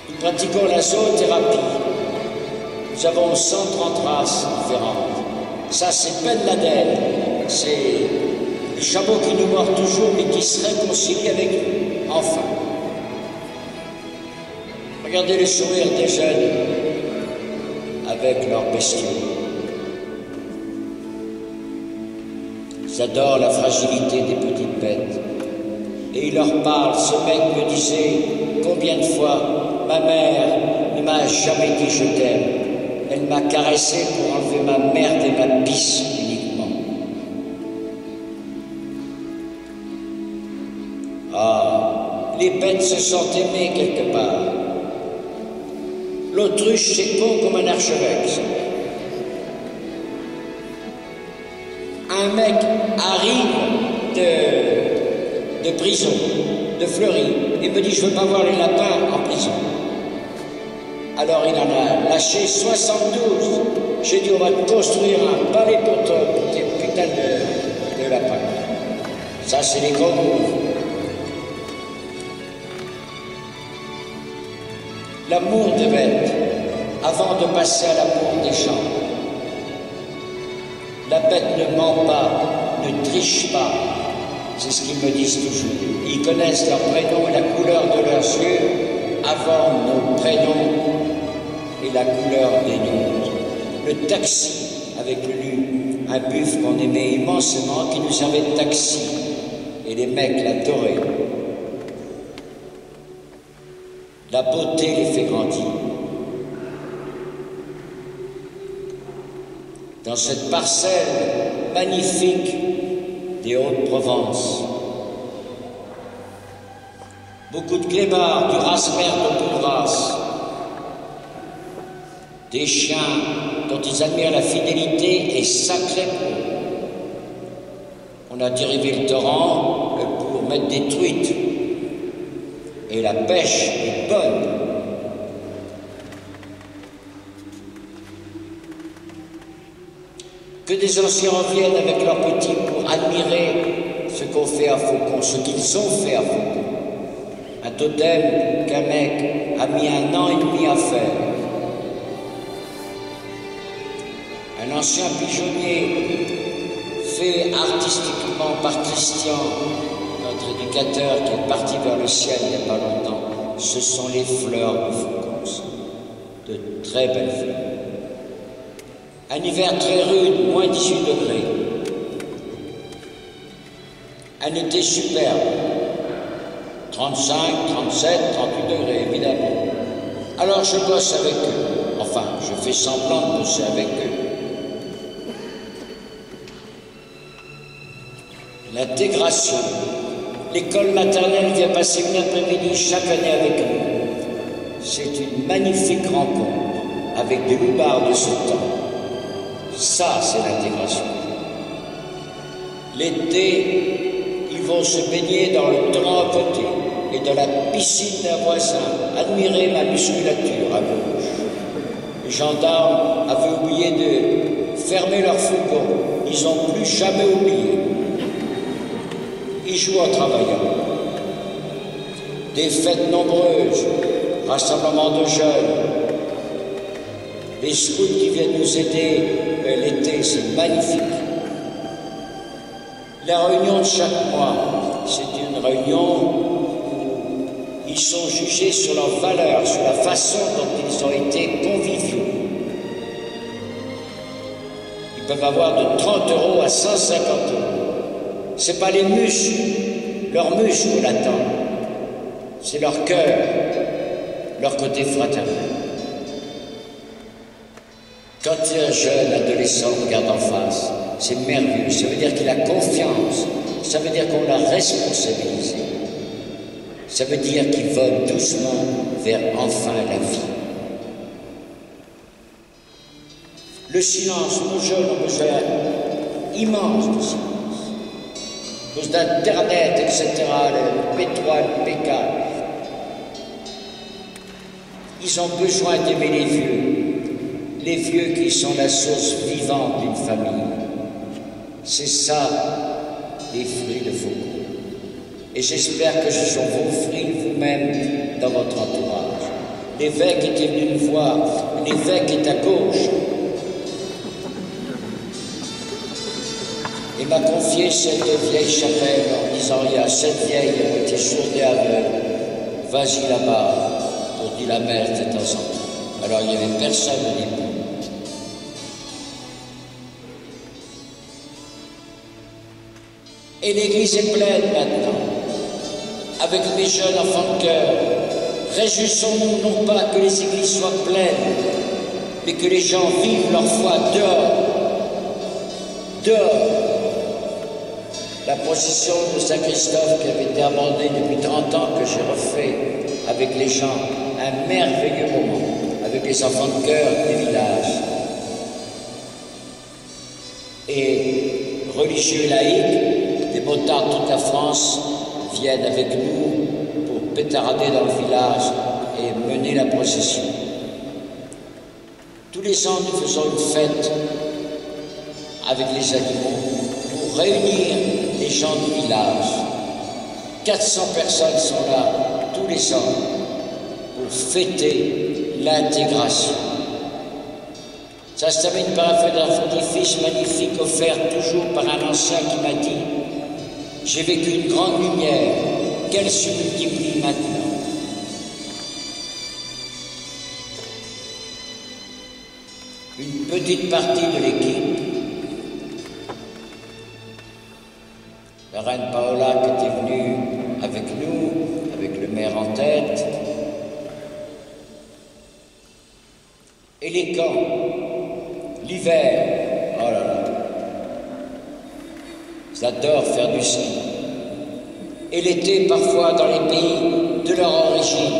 Nous pratiquons la zoothérapie. Nous avons 130 races différentes. Ça, c'est Ben Laden. C'est le chameau qui nous mord toujours, mais qui se réconcilie avec nous, enfin. Regardez le sourire des jeunes avec leurs bestiaux. Ils adorent la fragilité des petites bêtes. Et il leur parle, ce mec me disait, combien de fois ma mère ne m'a jamais dit je t'aime. Elle m'a caressé pour enlever ma merde et ma pisse uniquement. Ah, les bêtes se sentent aimées quelque part. L'autruche, c'est con comme un archevêque. Un mec arrive de prison, de Fleury, et me dit « Je veux pas voir les lapins en prison ». Alors il en a lâché 72. J'ai dit « On va te construire un palais pour tes putains de lapins ». Ça, c'est les gros mots. L'amour des bêtes, avant de passer à l'amour des gens. La bête ne ment pas, ne triche pas, c'est ce qu'ils me disent toujours. Ils connaissent leur prénom et la couleur de leurs yeux avant nos prénoms et la couleur des nôtres. Le taxi avec lui, un buffle qu'on aimait immensément, qui nous servait de taxi, et les mecs l'adoraient. La beauté les fait grandir. Dans cette parcelle magnifique des Hauts-de-Provence. Beaucoup de clébards, du race-mère de Bourras, des chiens dont ils admirent la fidélité et sacrée pour eux. On a dérivé le torrent pour mettre des truites. Et la pêche est bonne. Que des anciens reviennent avec leurs petits pour admirer ce qu'on fait à Faucon, ce qu'ils ont fait à Faucon. Un totem qu'un mec a mis 1 an et demi à faire. Un ancien pigeonnier fait artistiquement par Christian, notre éducateur qui est parti vers le ciel il n'y a pas longtemps. Ce sont les fleurs du Faucon, de très belles fleurs. Un hiver très rude, moins 18 degrés. Un été superbe, 35, 37, 38 degrés, évidemment. Alors je bosse avec eux. Enfin, je fais semblant de bosser avec eux. L'intégration. L'école maternelle vient passer une après-midi chaque année avec nous. C'est une magnifique rencontre avec des loupards de ce temps. Ça, c'est l'intégration. L'été, ils vont se baigner dans le torrent à côté et dans la piscine d'un voisin, admirer ma musculature à gauche. Les gendarmes avaient oublié de fermer leur fourgon. Ils n'ont plus jamais oublié. Ils jouent en travaillant. Des fêtes nombreuses, rassemblements de jeunes. Les scouts qui viennent nous aider l'été, c'est magnifique. La réunion de chaque mois, c'est une réunion où ils sont jugés sur leurs valeurs, sur la façon dont ils ont été conviviaux. Ils peuvent avoir de 30 € à 150 €. Ce n'est pas les muscles, leurs muscles l'attendent. C'est leur cœur, leur côté fraternel. Quand un jeune adolescent regarde en face, c'est merveilleux. Ça veut dire qu'il a confiance. Ça veut dire qu'on l'a responsabilisé. Ça veut dire qu'il vole doucement vers enfin la vie. Le silence, nos jeunes ont besoin immense de silence. À cause d'Internet, etc., le pétrole, le P4. Ils ont besoin d'aimer les vieux qui sont la source vivante d'une famille. C'est ça, les fruits de Faucon. Et j'espère que ce sont vos fruits vous-même dans votre entourage. L'évêque était venu me voir, l'évêque est à gauche. Il m'a confié cette vieille chapelle en disant, il y a 7 vieilles qui ont été sourdes et aveugles. Vas-y là-bas, pour dire la mère de temps en temps. Alors il n'y avait personne au début. Et l'église est pleine maintenant, avec mes jeunes enfants de cœur. Réjouissons-nous non pas que les églises soient pleines, mais que les gens vivent leur foi dehors. Dehors. La procession de Saint-Christophe qui avait été abandonnée depuis 30 ans, que j'ai refait avec les gens, un merveilleux moment, avec les enfants de cœur des villages. Et religieux et laïcs, des motards de toute la France viennent avec nous pour pétarder dans le village et mener la procession. Tous les ans, nous faisons une fête avec les animaux pour réunir les gens du village. 400 personnes sont là tous les ans pour fêter l'intégration. Ça se termine par un feu d'artifice magnifique offert toujours par un ancien qui m'a dit « J'ai vécu une grande lumière, qu'elle se multiplie maintenant. » Une petite partie de l'équipe, la reine Paola qui était venue avec nous, avec le maire en tête, et les camps, l'hiver, oh là là, ils adorent faire du ski. Et l'été, parfois, dans les pays de leur origine.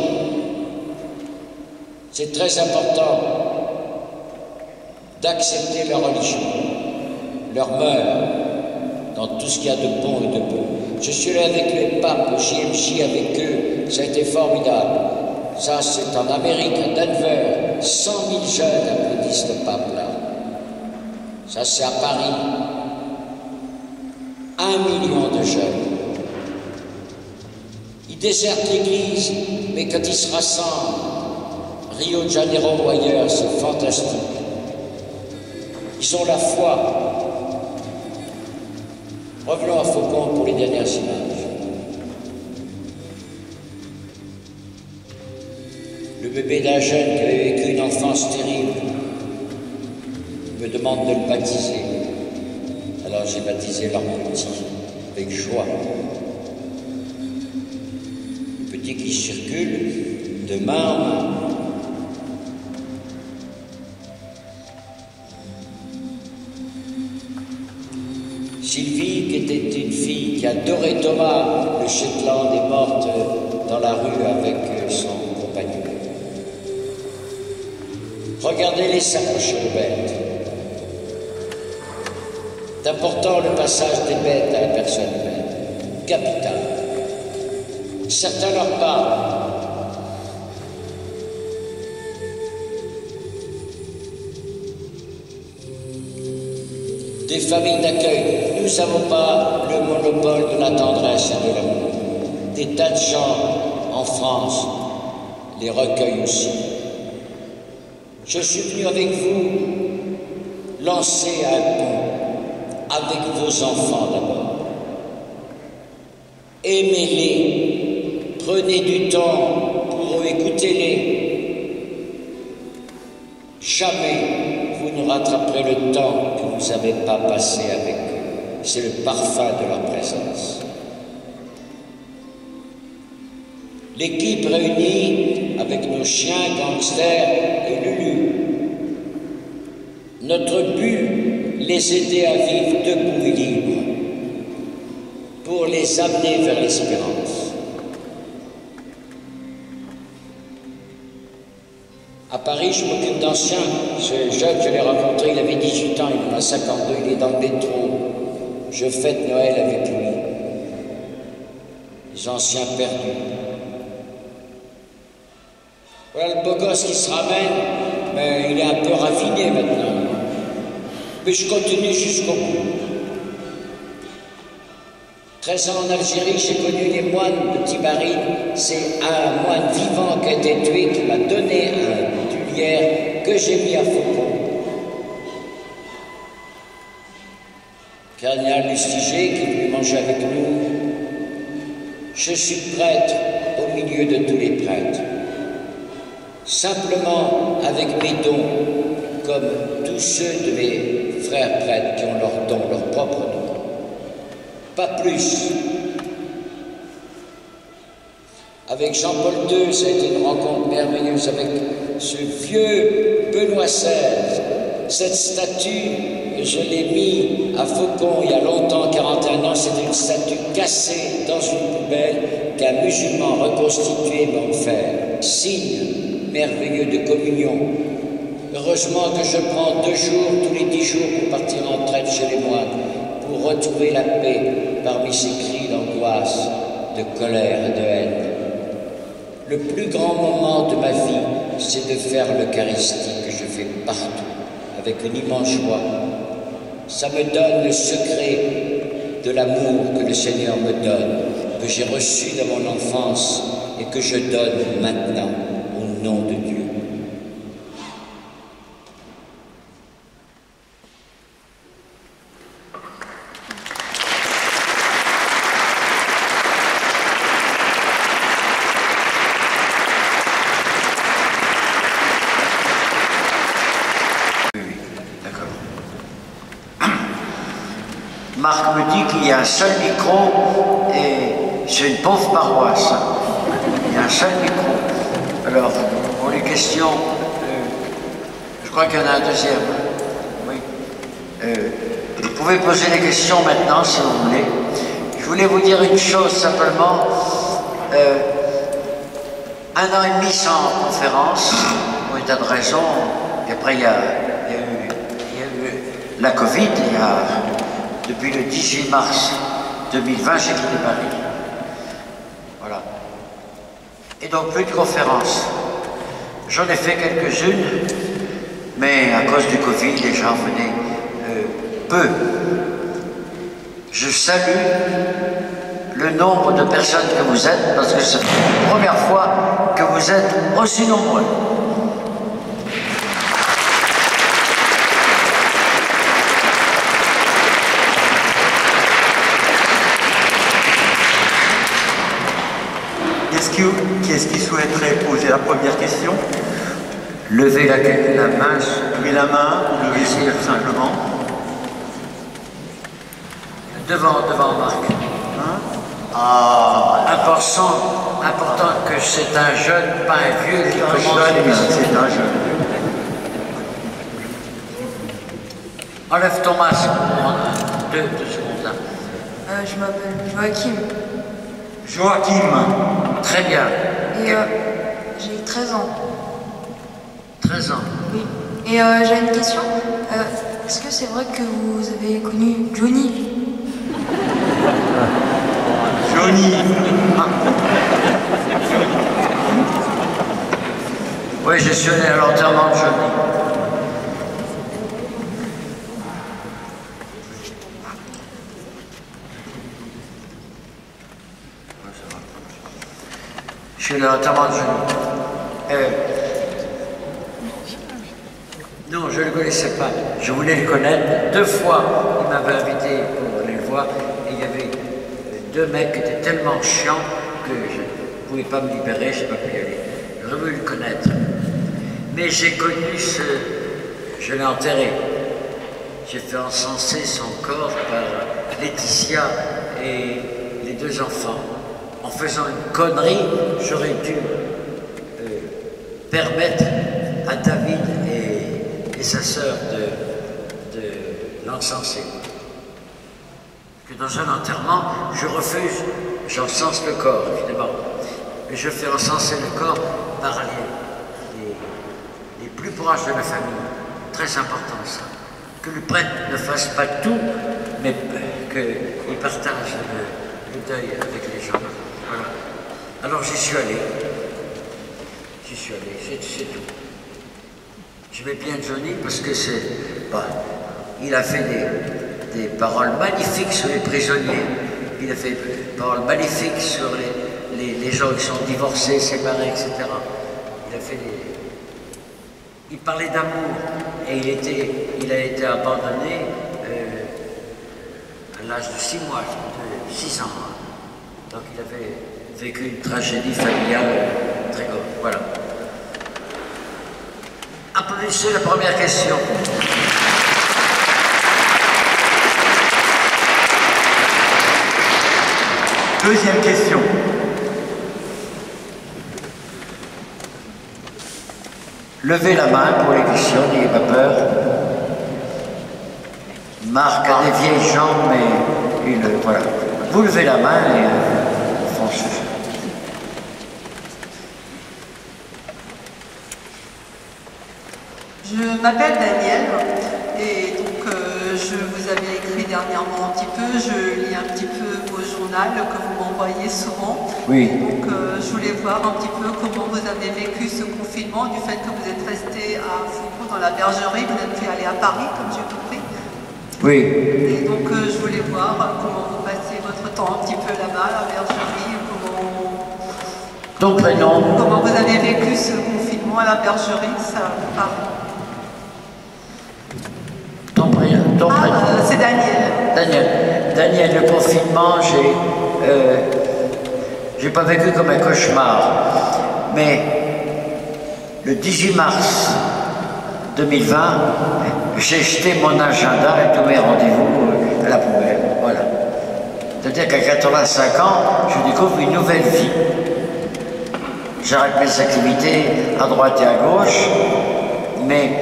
C'est très important d'accepter leur religion, leur mœurs, dans tout ce qu'il y a de bon et de beau. Je suis allé avec les papes au JMJ avec eux, ça a été formidable. Ça, c'est en Amérique, à Denver, 100 000 jeunes applaudissent le pape là. Ça, c'est à Paris, 1 million de jeunes. Ils désertent l'église, mais quand ils se rassemblent, Rio de Janeiro ou ailleurs, c'est fantastique. Ils ont la foi. Revenons à Faucon pour les dernières images. Le bébé d'un jeune qui avait vécu une enfance terrible me demande de le baptiser. Alors j'ai baptisé leur petit, avec joie. Le petit qui circule de main en main, Sylvie, qui était une fille qui adorait Thomas, le Shetland, est morte dans la rue avec son compagnon. Regardez-les s'approcher aux bêtes. C'est important le passage des bêtes à la personne humaine. Capital. Certains leur parlent. Des familles d'accueil. Nous n'avons pas le monopole de la tendresse et de l'amour. Des tas de gens en France les recueillent aussi. Je suis venu avec vous lancer un pont avec vos enfants d'abord. Aimez-les, prenez du temps pour eux, écoutez-les. Jamais vous ne rattraperez le temps que vous n'avez pas passé avec eux. C'est le parfum de leur présence. L'équipe réunie avec nos chiens, gangsters et Lulu. Notre but, les aider à vivre debout et libres, pour les amener vers l'espérance. À Paris, je m'occupe d'anciens. Ce jeune, je l'ai rencontré, il avait 18 ans, il en a 52, il est dans le métro. Je fête Noël avec lui. Les anciens perdus. Voilà le beau gosse qui se ramène, mais il est un peu raffiné maintenant. Mais je continue jusqu'au bout. 13 ans en Algérie, j'ai connu les moines de Tibarine. C'est un moine vivant qui a été tué, qui m'a donné un tulière que j'ai mis à Faucon. Cardinal Lustiger qui est venu manger avec nous. Je suis prêtre au milieu de tous les prêtres. Simplement avec mes dons, comme tous ceux de mes frères prêtres qui ont leurs dons, leurs propres dons. Pas plus. Avec Jean-Paul II, ça a été une rencontre merveilleuse avec ce vieux Benoît XVI. Cette statue, je l'ai mis à Faucon il y a longtemps, 41 ans, c'est une statue cassée dans une poubelle qu'un musulman reconstitué m'a offert. Signe merveilleux de communion. Heureusement que je prends 2 jours, tous les 10 jours, pour partir en traite chez les moines, pour retrouver la paix parmi ces cris d'angoisse, de colère et de haine. Le plus grand moment de ma vie, c'est de faire l'Eucharistie que je fais partout, avec une immense joie. Ça me donne le secret de l'amour que le Seigneur me donne, que j'ai reçu dans mon enfance et que je donne maintenant au nom de Dieu. Marc me dit qu'il y a un seul micro et c'est une pauvre paroisse. Il y a un seul micro. Alors, pour les questions, je crois qu'il y en a un deuxième. Oui. Vous pouvez poser les questions maintenant si vous voulez. Je voulais vous dire une chose simplement. 1 an et demi sans conférence, pour état de raison. Et après, il y a eu la Covid. Depuis le 18 mars 2020, j'ai quitté Paris. Voilà. Et donc, plus de conférences. J'en ai fait quelques-unes, mais à cause du Covid, les gens venaient peu. Je salue le nombre de personnes que vous êtes, parce que c'est la première fois que vous êtes aussi nombreux. Qui est-ce qui souhaiterait poser la première question? Levez la main. Levez la main ou levez tout simplement. Devant Marc. Hein? Ah, Important que c'est un jeune, pas un vieux qui commence. C'est un jeune. Enlève ton masque. deux secondes là. Je m'appelle Joachim. Joachim. Très bien. Et j'ai 13 ans. 13 ans. Oui. Et j'ai une question. Est-ce que c'est vrai que vous avez connu Johnny? Johnny. Oui, je suis allé à l'enterrement de Johnny. Je suis allé à l'enterrement de Johnny. Non, je ne le connaissais pas. Je voulais le connaître. 2 fois, il m'avait invité pour aller le voir. Et il y avait 2 mecs qui étaient tellement chiants que je ne pouvais pas me libérer, je n'ai pas pu y aller. J'aurais voulu le connaître. Mais j'ai connu je l'ai enterré. J'ai fait encenser son corps par Laetitia et les 2 enfants. En faisant une connerie, j'aurais dû permettre à David et sa sœur de l'encenser. Que dans un enterrement, je refuse, j'encense le corps, évidemment. Mais je fais encenser le corps par les plus proches de la famille. Très important ça. Que le prêtre ne fasse pas tout, mais qu'il partage le deuil avec les gens. Voilà. Alors j'y suis allé. C'est tout. J'aimais bien Johnny parce que il a fait des paroles magnifiques sur les prisonniers. Il a fait des paroles magnifiques sur les gens qui sont divorcés, séparés, etc. Il parlait d'amour et il a été abandonné à l'âge de 6 mois, de 6 ans. Donc il avait vécu une tragédie familiale très grande. Voilà. Applaudissez la première question. Deuxième question. Levez la main pour les questions, n'ayez pas peur. Marc a des vieilles jambes, mais voilà. Vous levez la main et foncez. Je m'appelle Daniel et donc je vous avais écrit dernièrement un petit peu, je lis un petit peu vos journaux que vous m'envoyez souvent. Oui. Donc je voulais voir un petit peu comment vous avez vécu ce confinement, du fait que vous êtes resté à Foucault dans la bergerie, vous n'êtes plus allé à Paris comme j'ai compris. Oui. Et donc je voulais voir comment vous passez votre temps un petit peu là-bas, à la bergerie, Ton prénom? Comment vous avez vécu ce confinement à la bergerie, ça vous parle? C'est Daniel. Daniel, le confinement, j'ai pas vécu comme un cauchemar. Mais le 18 mars 2020, j'ai jeté mon agenda et tous mes rendez-vous à la poubelle. Voilà. C'est-à-dire qu'à 85 ans, je découvre une nouvelle vie. J'arrête mes activités à droite et à gauche, mais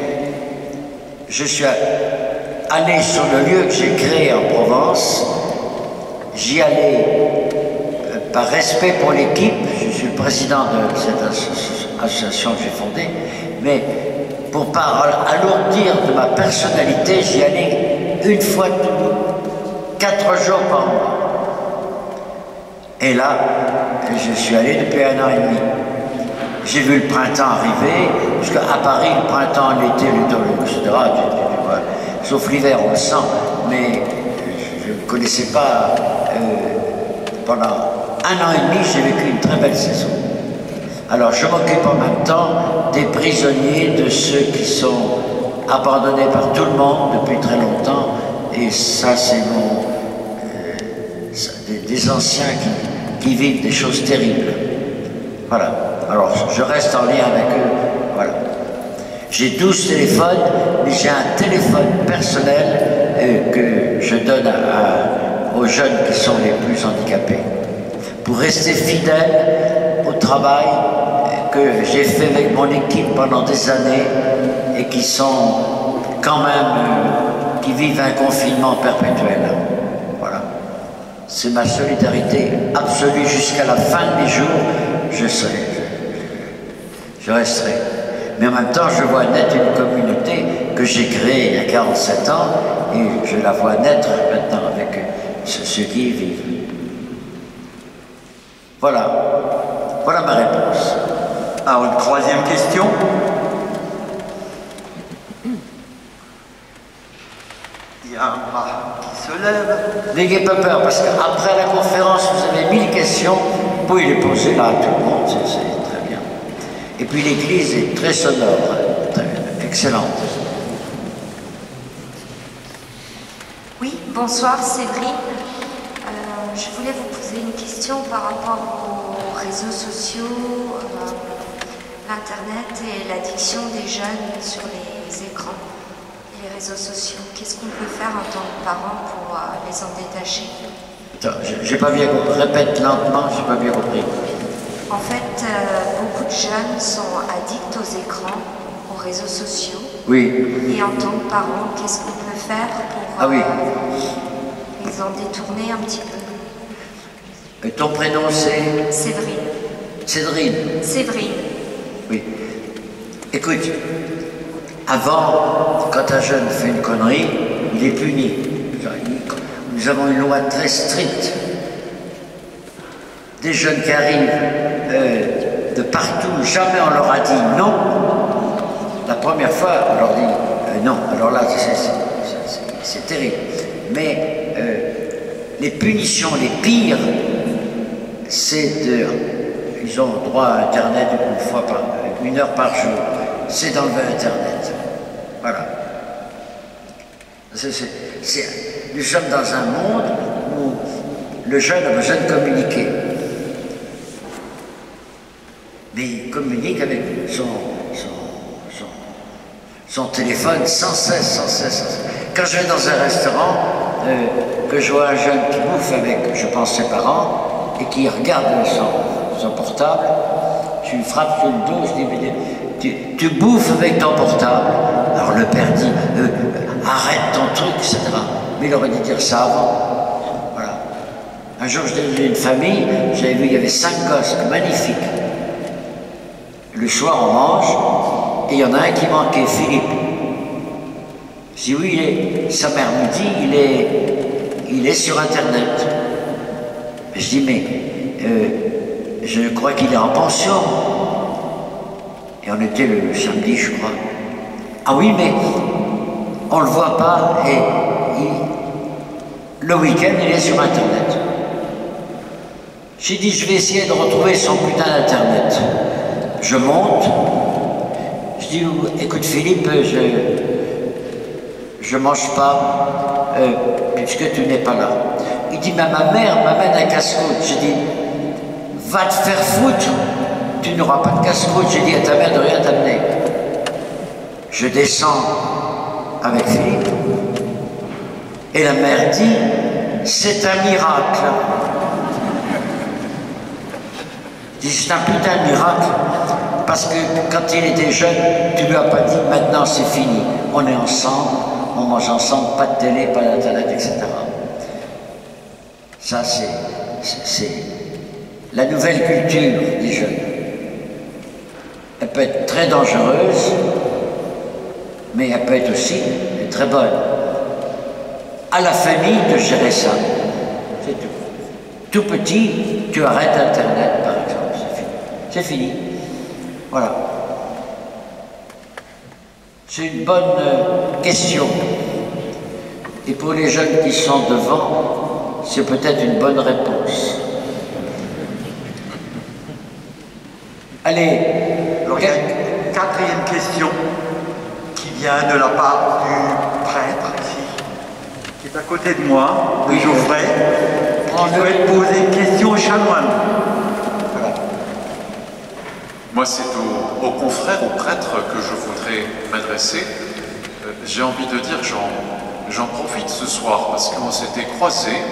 je suis allé sur le lieu que j'ai créé en Provence. J'y allais par respect pour l'équipe. Je suis le président de cette association que j'ai fondée, mais pour ne pas alourdir de ma personnalité, j'y allais une fois 4 jours par mois. Et là, je suis allé depuis 1 an et demi. J'ai vu le printemps arriver, parce qu'à Paris, le printemps, l'été, l'automne, etc., sauf l'hiver, on le sent, mais je ne connaissais pas. Pendant 1 an et demi, j'ai vécu une très belle saison. Alors, je m'occupe en même temps des prisonniers, de ceux qui sont abandonnés par tout le monde depuis très longtemps, et ça, c'est des anciens qui vivent des choses terribles. Voilà. Alors, je reste en lien avec eux. Voilà. J'ai 12 téléphones, mais j'ai un téléphone personnel que je donne aux jeunes qui sont les plus handicapés. Pour rester fidèle au travail que j'ai fait avec mon équipe pendant des années et qui sont quand même qui vivent un confinement perpétuel. Voilà. C'est ma solidarité absolue jusqu'à la fin de mes jours. Je resterai. Mais en même temps, je vois naître une communauté que j'ai créée il y a 47 ans et je la vois naître maintenant avec ceux qui y vivent. Voilà. Voilà ma réponse. Alors, une troisième question. Il y a un bras qui se lève. N'ayez pas peur, parce qu'après la conférence, vous avez 1000 questions. Vous pouvez les poser là à tout le monde, c'est très bien. Et puis l'église est très sonore, excellente. Oui, bonsoir Séverine. Je voulais vous poser une question par rapport aux réseaux sociaux, l'Internet et l'addiction des jeunes sur les écrans et les réseaux sociaux. Qu'est-ce qu'on peut faire en tant que parents pour les en détacher? Attends, j'ai pas bien compris. Répète lentement, j'ai pas bien compris. En fait, beaucoup de jeunes sont addicts aux écrans, aux réseaux sociaux. Oui. Et en tant que parents, qu'est-ce qu'on peut faire pour les en détourner un petit peu? Et ton prénom c'est? Séverine. Cédrine. Séverine. Oui. Écoute, avant, quand un jeune fait une connerie, il est puni. Nous avons une loi très stricte. Des jeunes qui arrivent de partout, jamais on leur a dit non. La première fois, on leur dit non. Alors là, c'est terrible. Mais les punitions les pires, c'est de... Ils ont droit à Internet une heure par jour. C'est d'enlever Internet. Voilà. Nous sommes dans un monde où le jeune a besoin de communiquer. Mais il communique avec son téléphone sans cesse. Quand je vais dans un restaurant, que je vois un jeune qui bouffe avec, je pense, ses parents, et qui regarde son portable, je lui frappe sur le dos, je dis, tu bouffes avec ton portable. Alors le père dit, arrête ton truc, etc. Mais il aurait dû dire ça avant. Voilà. Un jour, j'étais dans une famille, j'avais vu, il y avait 5 gosses magnifiques. Le soir, on mange, et il y en a un qui manquait, Philippe. Je dis, oui, sa mère me dit, il est sur Internet. Je dis, mais je crois qu'il est en pension. Et on était le samedi, je crois. Ah oui, mais on ne le voit pas, et le week-end, il est sur Internet. J'ai dit, je vais essayer de retrouver son putain d'Internet. Je monte, je dis, écoute Philippe, je mange pas, puisque tu n'es pas là. Il dit, mais ma mère m'amène un casse-croûte. J'ai dit, va te faire foutre, tu n'auras pas de casse-croûte. J'ai dit à ta mère de rien t'amener. Je descends avec Philippe, et la mère dit, c'est un miracle. Je dis, c'est un putain de miracle, parce que quand il était jeune, tu lui as pas dit, maintenant c'est fini, on est ensemble, on mange ensemble, pas de télé, pas d'internet, etc. Ça, c'est la nouvelle culture des jeunes. Elle peut être très dangereuse, mais elle peut être aussi très bonne. À la famille de gérer ça, c'est tout. Tout petit, tu arrêtes Internet, par exemple, c'est fini. C'est fini. Voilà. C'est une bonne question. Et pour les jeunes qui sont devant, c'est peut-être une bonne réponse. Allez. Alors, il y a une quatrième question qui vient de la part du prêtre ici, qui est à côté de moi, de Geoffrey, qui souhaite poser une question au chanoine. Voilà. Moi, c'est aux confrères, aux prêtres que je voudrais m'adresser. J'ai envie de dire, j'en profite ce soir parce qu'on s'était croisés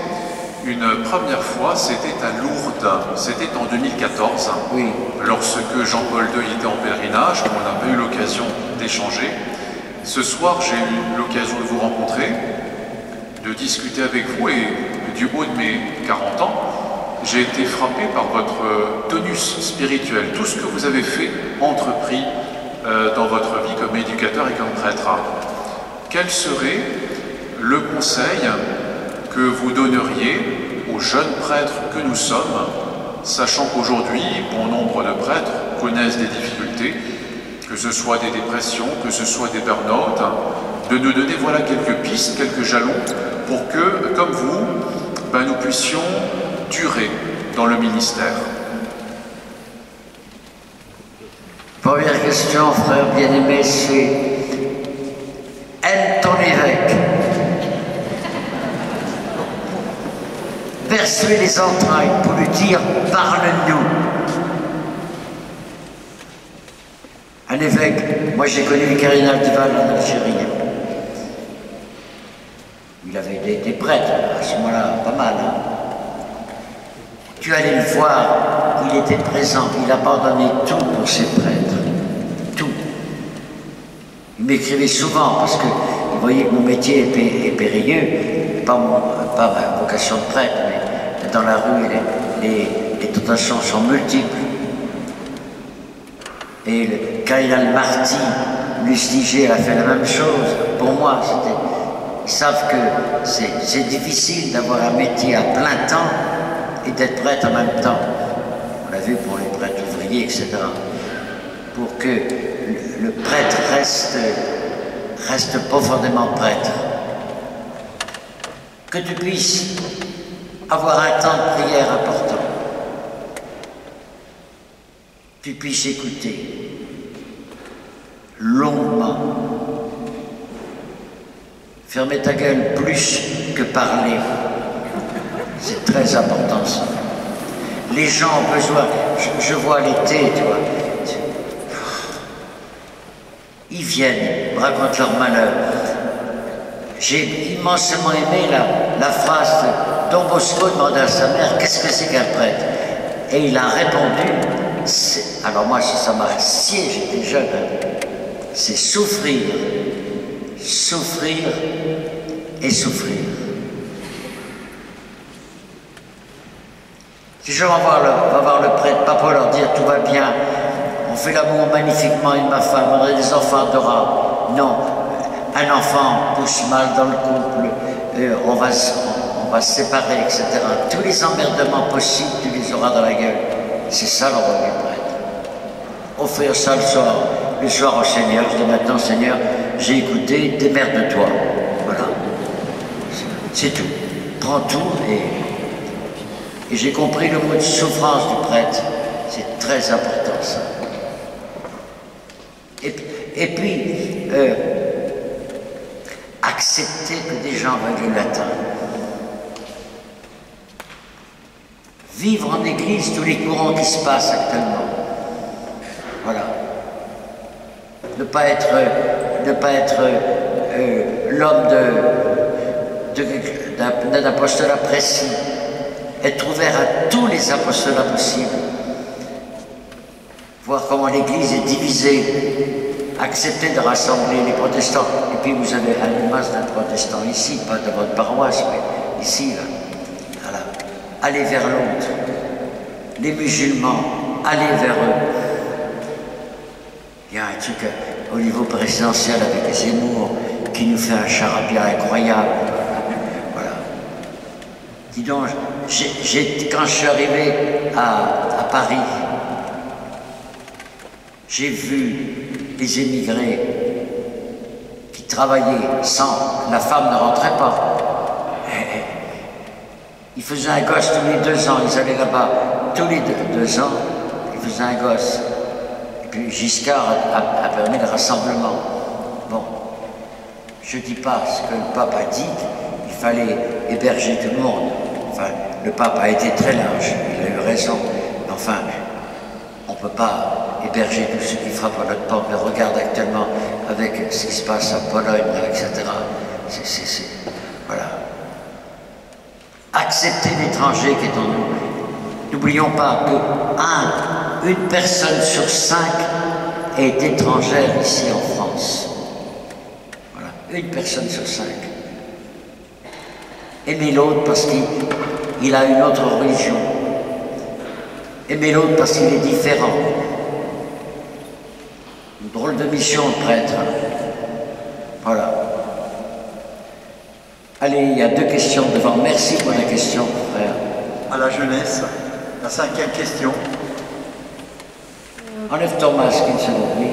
une première fois, c'était à Lourdes, c'était en 2014, oui. Lorsque Jean-Paul II était en pèlerinage, on n'a pas eu l'occasion d'échanger. Ce soir, j'ai eu l'occasion de vous rencontrer, de discuter avec vous et du haut de mes 40 ans, j'ai été frappé par votre tonus spirituel, tout ce que vous avez fait, entrepris dans votre vie comme éducateur et comme prêtre. Quel serait le conseil que vous donneriez aux jeunes prêtres que nous sommes, sachant qu'aujourd'hui, bon nombre de prêtres connaissent des difficultés, que ce soit des dépressions, que ce soit des burn-out, de nous donner voilà quelques pistes, quelques jalons pour que, comme vous, nous puissions durer dans le ministère. Première question, frère bien-aimé, c'est aime ton évêque. Perce-lui les entrailles pour lui dire parle-nous. Un évêque, moi j'ai connu le cardinal Duval en Algérie. Il avait des prêtres à ce moment-là, pas mal. Hein. Tu allais le voir, il était présent, il abandonnait tout pour ses prêtres. Tout. Il m'écrivait souvent parce qu'il voyait que mon métier est périlleux, pas ma vocation de prêtre, mais dans la rue, les tentations sont multiples. Et le cardinal Marty, Lustiger, a fait la même chose. Pour moi, ils savent que c'est difficile d'avoir un métier à plein temps et d'être prêtre en même temps. On l'a vu pour les prêtres ouvriers, etc. Pour que le prêtre reste profondément prêtre. Que tu puisses avoir un temps de prière important. Tu puisses écouter longuement. Fermer ta gueule plus que parler. C'est très important ça. Les gens ont besoin, je vois l'été, tu vois, ils viennent, me racontent leur malheur. J'ai immensément aimé la phrase de Don Bosco demandait à sa mère qu'est-ce que c'est qu'un prêtre. Et il a répondu, alors moi ça m'a scié, j'étais jeune, hein, c'est souffrir, souffrir et souffrir. Si je vais voir le prêtre, pas pour leur dire tout va bien, on fait l'amour magnifiquement avec ma femme, on a des enfants adorables. Non, un enfant pousse mal dans le couple, on va se séparer, etc. Tous les emmerdements possibles, tu les auras dans la gueule. C'est ça le rôle du prêtre. Offrir ça le soir au Seigneur, je dis maintenant Seigneur, j'ai écouté, démerde-toi. Voilà. C'est tout. Prends tout et j'ai compris le mot de souffrance du prêtre. C'est très important ça. Et puis, accepter que des gens veuillent le latin. Vivre en église tous les courants qui se passent actuellement. Voilà. Ne pas être l'homme d'un apostolat précis. Être ouvert à tous les apostolats possibles. Voir comment l'église est divisée. Accepter de rassembler les protestants. Et puis vous avez une masse de protestants ici, pas de votre paroisse, mais ici, là. Voilà. Allez vers l'autre. Les musulmans, allez vers eux. Il y a un truc au niveau présidentiel avec Zemmour qui nous fait un charabia incroyable. Voilà. Dis donc, quand je suis arrivé à Paris, j'ai vu les émigrés qui travaillaient sans... La femme ne rentrait pas. Ils faisaient un gosse tous les 2 ans, ils allaient là-bas tous les 2 ans, ils faisaient un gosse. Et puis Giscard a permis le rassemblement. Bon, je ne dis pas ce que le pape a dit, il fallait héberger tout le monde. Enfin, le pape a été très large, il a eu raison. Mais enfin, on ne peut pas héberger tous ceux qui frappent à notre porte. Mais regarde actuellement avec ce qui se passe en Pologne, etc. Voilà. Accepter l'étranger qui est en nous. N'oublions pas que une personne sur 5 est étrangère ici en France. Une personne sur 5. Aimer l'autre parce qu'il a une autre religion. Aimer l'autre parce qu'il est différent. Une drôle de mission, le prêtre. Voilà. Allez, il y a 2 questions devant. Merci pour la question, frère. À la jeunesse, la 5e question. Enlève ton masque une seconde, oui.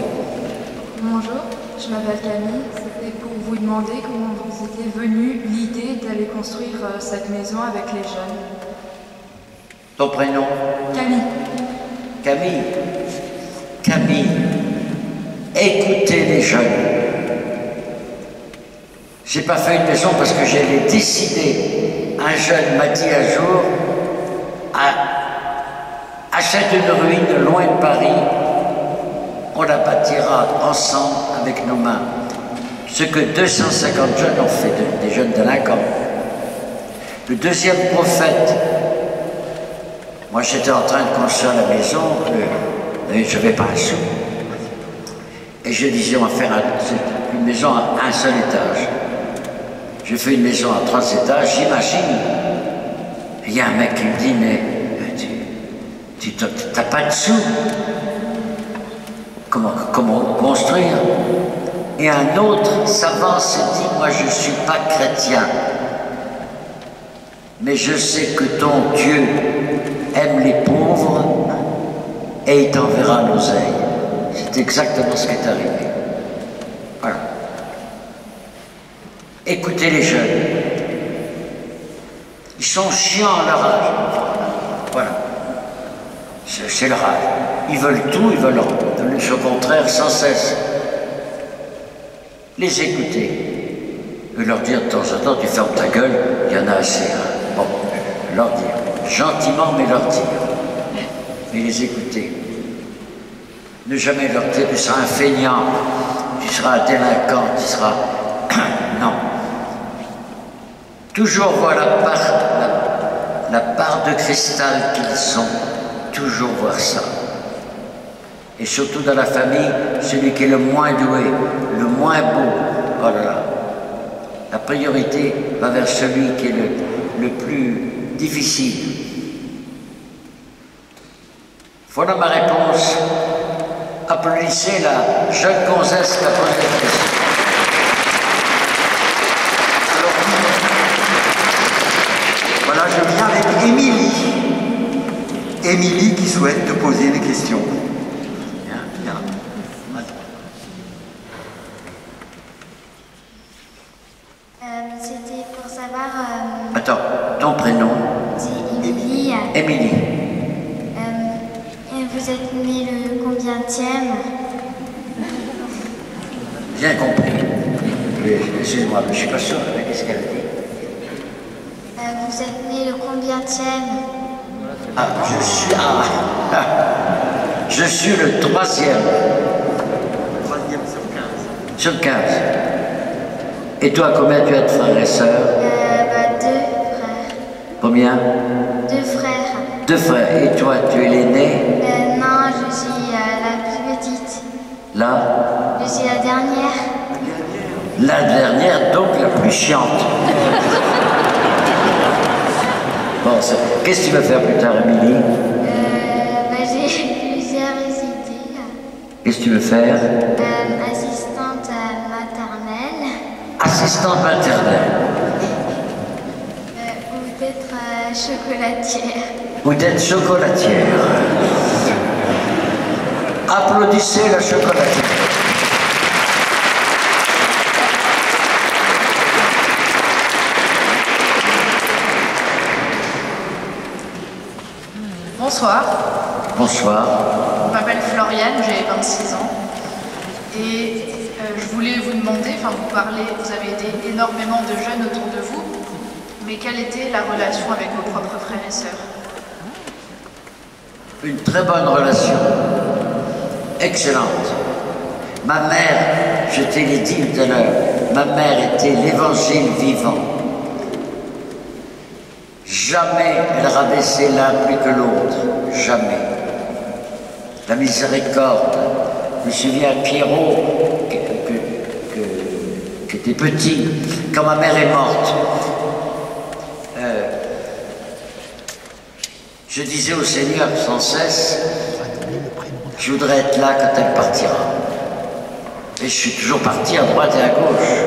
Bonjour, je m'appelle Camille. C'était pour vous demander comment vous était venue l'idée d'aller construire cette maison avec les jeunes. Ton prénom? Camille. Camille. Camille. Écoutez les jeunes. J'ai pas fait une maison parce que j'allais décider. Un jeune m'a dit un jour, achète une ruine loin de Paris, on la bâtira ensemble avec nos mains. Ce que 250 jeunes ont fait, des jeunes délinquants. Le deuxième prophète, moi j'étais en train de construire la maison, je n'avais pas un sou. Et je disais, on va faire une maison à un seul étage. Je fais une maison à 3 étages, j'imagine. Il y a un mec qui me dit, mais tu n'as pas de sous. Comment construire? Et un autre savant se dit, moi je ne suis pas chrétien, mais je sais que ton Dieu aime les pauvres et il t'enverra l'oseille. C'est exactement ce qui est arrivé. Voilà. Écoutez les jeunes. Ils sont chiants à leur âge. Voilà. C'est leur âge. Ils veulent tout, ils veulent le contraire sans cesse. Les écouter. Et leur dire de temps en temps, tu fermes ta gueule, il y en a assez. Hein. Bon, leur dire. Gentiment, mais leur dire. Et les écouter. Ne jamais leur dire, tu seras un feignant, tu seras un délinquant, tu seras... Non. Toujours voir la part de cristal qu'ils sont. Toujours voir ça. Et surtout dans la famille, celui qui est le moins doué, le moins beau. Oh là là. La priorité va vers celui qui est le plus difficile. Voilà ma réponse. Applaudissez la jeune gonzesse qui a posé la question. Voilà, je viens avec Émilie. Émilie qui souhaite te poser une question. Bien, bien. C'était pour savoir... Attends, ton prénom? C'est Émilie. Émilie. Vous êtes né le combienième? Bien compris. Excuse-moi, mais je ne suis pas sûr. Qu'est-ce qu'elle dit? Vous êtes né le combienième? Ah, je suis le 3e. 3e sur 15. Sur 15. Et toi, combien tu as de frères et sœurs? 2 frères. Combien? 2 frères. 2 frères. Et toi, tu es l'aîné? Non, je suis la plus petite. Là? Je suis la dernière. La dernière, donc la plus chiante. Bon, qu'est-ce que tu vas faire plus tard, Émilie? J'ai plusieurs idées. Qu'est-ce que tu veux faire? Assistante maternelle. Assistante maternelle. Ou peut-être chocolatière. Ou d'être chocolatière. Applaudissez la chocolatière. Bonsoir. Bonsoir. Je m'appelle Floriane, j'ai 26 ans. Et je voulais vous demander, vous avez aidé énormément de jeunes autour de vous, mais quelle était la relation avec vos propres frères et sœurs? Une très bonne relation. Excellente. Ma mère, je te l'ai dit tout à l'heure, ma mère était l'évangile vivant. Jamais elle rabaissait l'un plus que l'autre. Jamais. La miséricorde. Je me souviens Pierrot, qui était j'étais petit, quand ma mère est morte, je disais au Seigneur sans cesse, je voudrais être là quand elle partira. Et je suis toujours parti à droite et à gauche.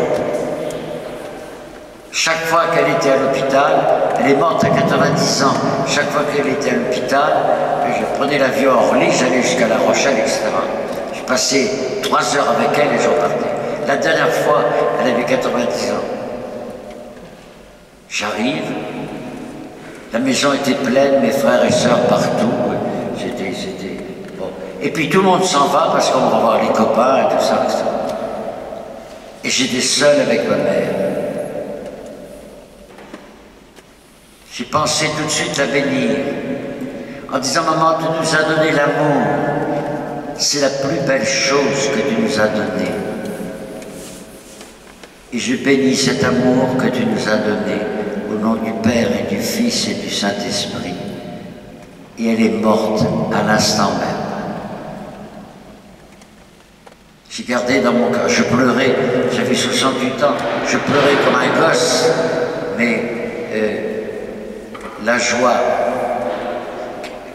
Chaque fois qu'elle était à l'hôpital, elle est morte à 90 ans, chaque fois qu'elle était à l'hôpital, je prenais l'avion à Orly, j'allais jusqu'à La Rochelle, etc. J'ai passé 3 heures avec elle et je repartais. La dernière fois, elle avait 90 ans. J'arrive, la maison était pleine, mes frères et sœurs partout, c'était bon. Et puis tout le monde s'en va parce qu'on va voir les copains et tout ça, etc. Et j'étais seul avec ma mère. J'ai pensé tout de suite la bénir, en disant, maman, tu nous as donné l'amour, c'est la plus belle chose que tu nous as donnée. Et je bénis cet amour que tu nous as donné, au nom du Père et du Fils et du Saint-Esprit. Et elle est morte à l'instant même. J'ai gardé dans mon cœur, je pleurais, j'avais 68 ans, je pleurais comme un gosse, mais la joie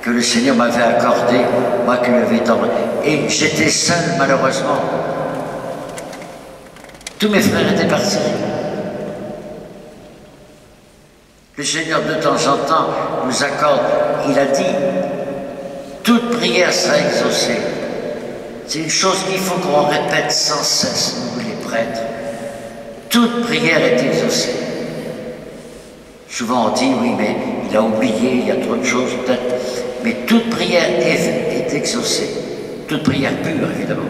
que le Seigneur m'avait accordée, moi qui lui avais tant... Et j'étais seul, malheureusement. Tous mes frères étaient partis. Le Seigneur, de temps en temps, nous accorde, il a dit, toute prière sera exaucée. C'est une chose qu'il faut qu'on répète sans cesse, nous les prêtres. Toute prière est exaucée. Souvent on dit, oui, mais il a oublié, il y a trop de choses peut-être. Mais toute prière est exaucée. Toute prière pure, évidemment.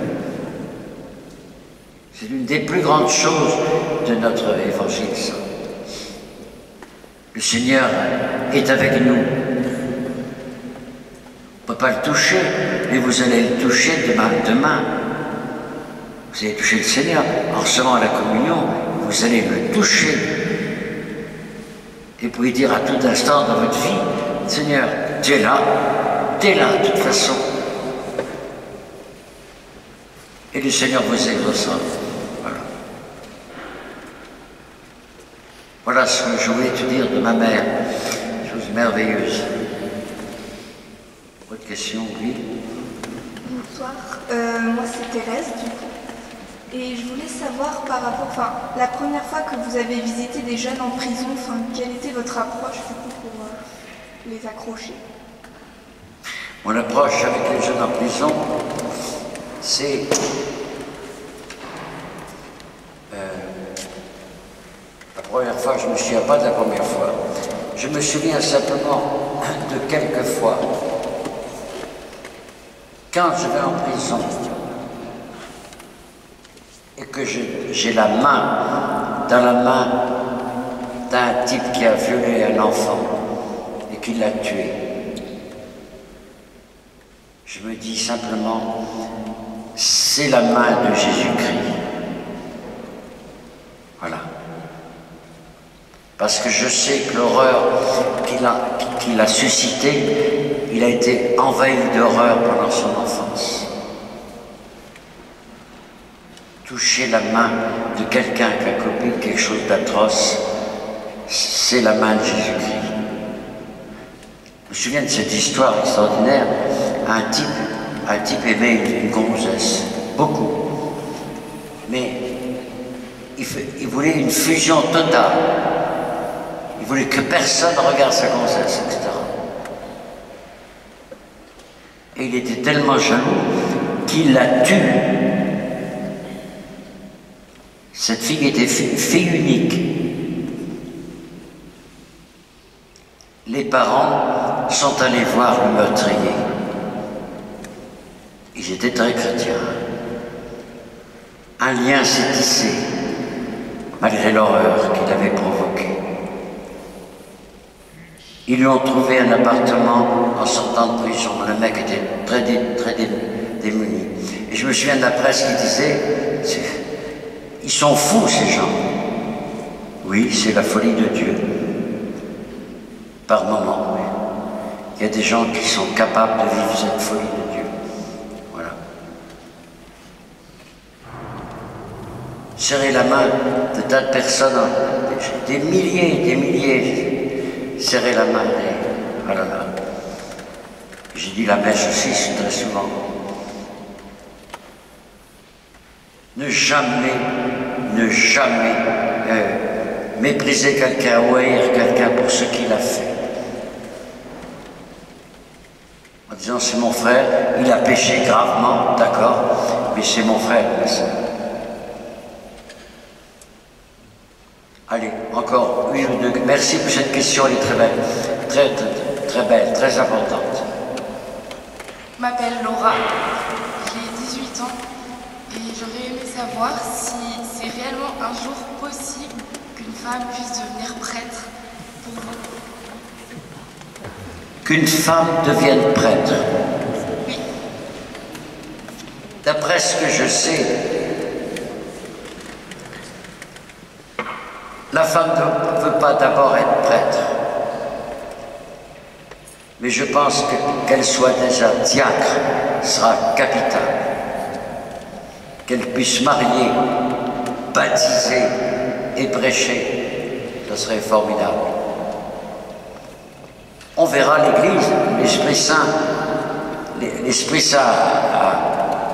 C'est l'une des plus grandes choses de notre évangile saint. Le Seigneur est avec nous. On ne peut pas le toucher, mais vous allez le toucher demain. Vous allez toucher le Seigneur. En recevant la communion, vous allez le toucher. Et vous pouvez dire à tout instant dans votre vie, Seigneur, tu es là de toute façon. Et le Seigneur vous exaucera. Voilà. Voilà ce que je voulais te dire de ma mère. Chose merveilleuse. Autre question, oui. Bonsoir. Moi c'est Thérèse du coup. Et je voulais savoir par rapport, la première fois que vous avez visité des jeunes en prison, quelle était votre approche du coup pour les accrocher? Mon approche avec les jeunes en prison, c'est la première fois, je ne me souviens pas de la première fois. Je me souviens simplement de quelques fois. Quand je vais en prison, et que j'ai la main dans la main d'un type qui a violé un enfant et qui l'a tué. Je me dis simplement, c'est la main de Jésus-Christ. Voilà. Parce que je sais que l'horreur qu'il a suscitée, il a été envahi d'horreur pendant son enfance. Toucher la main de quelqu'un qui a commis quelque chose d'atroce, c'est la main de Jésus-Christ. Je me souviens de cette histoire extraordinaire. Un type aimait une gonzesse, beaucoup. Mais il voulait une fusion totale. Il voulait que personne regarde sa gonzesse, etc. Et il était tellement jaloux qu'il la tue. Cette fille était fille unique. Les parents sont allés voir le meurtrier. Ils étaient très chrétiens. Un lien s'est tissé, malgré l'horreur qu'il avait provoquée. Ils lui ont trouvé un appartement en sortant de prison. Le mec était très démuni. Et je me souviens de la presse qui disait, ils sont fous ces gens. Oui, c'est la folie de Dieu. Par moments, oui. Il y a des gens qui sont capables de vivre cette folie de Dieu. Voilà. serrer la main de tas de personnes, des milliers, serrer la main des... Oh là là. J'ai dit la messe aussi très souvent. Ne jamais mépriser quelqu'un ou haïr quelqu'un pour ce qu'il a fait. En disant c'est mon frère, il a péché gravement, d'accord, mais c'est mon frère, ma sœur. Allez, encore une ou deux. Merci pour cette question, elle est très belle, très belle, très importante. Je m'appelle Laura, j'ai 18 ans et j'aurais aimé savoir si c'est réellement un jour possible qu'une femme puisse devenir prêtre pour vous. Qu'une femme devienne prêtre. Oui. D'après ce que je sais, la femme ne veut pas d'abord être prêtre. Mais je pense qu'elle soit déjà diacre sera capital. Qu'elle puisse marier, baptiser et prêcher, ce serait formidable. On verra l'Église, l'Esprit Saint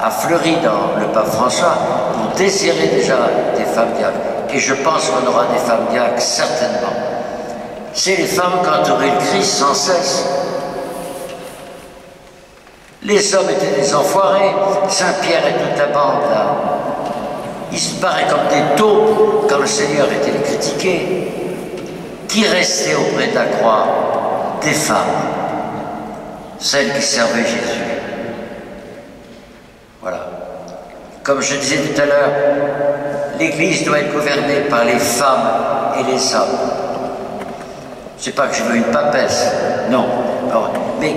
a fleuri dans le pape François pour désirer déjà des femmes diacres. Et je pense qu'on aura des femmes diacres, certainement. C'est les femmes qui entouraient le Christ sans cesse. Les hommes étaient des enfoirés, Saint-Pierre et toute la bande là. Ils se paraient comme des taupes quand le Seigneur était les critiquer. Qui restait auprès de la croix? Des femmes, celles qui servaient Jésus. Voilà. Comme je disais tout à l'heure, l'Église doit être gouvernée par les femmes et les hommes. C'est pas que je veux une papesse, non. Mais,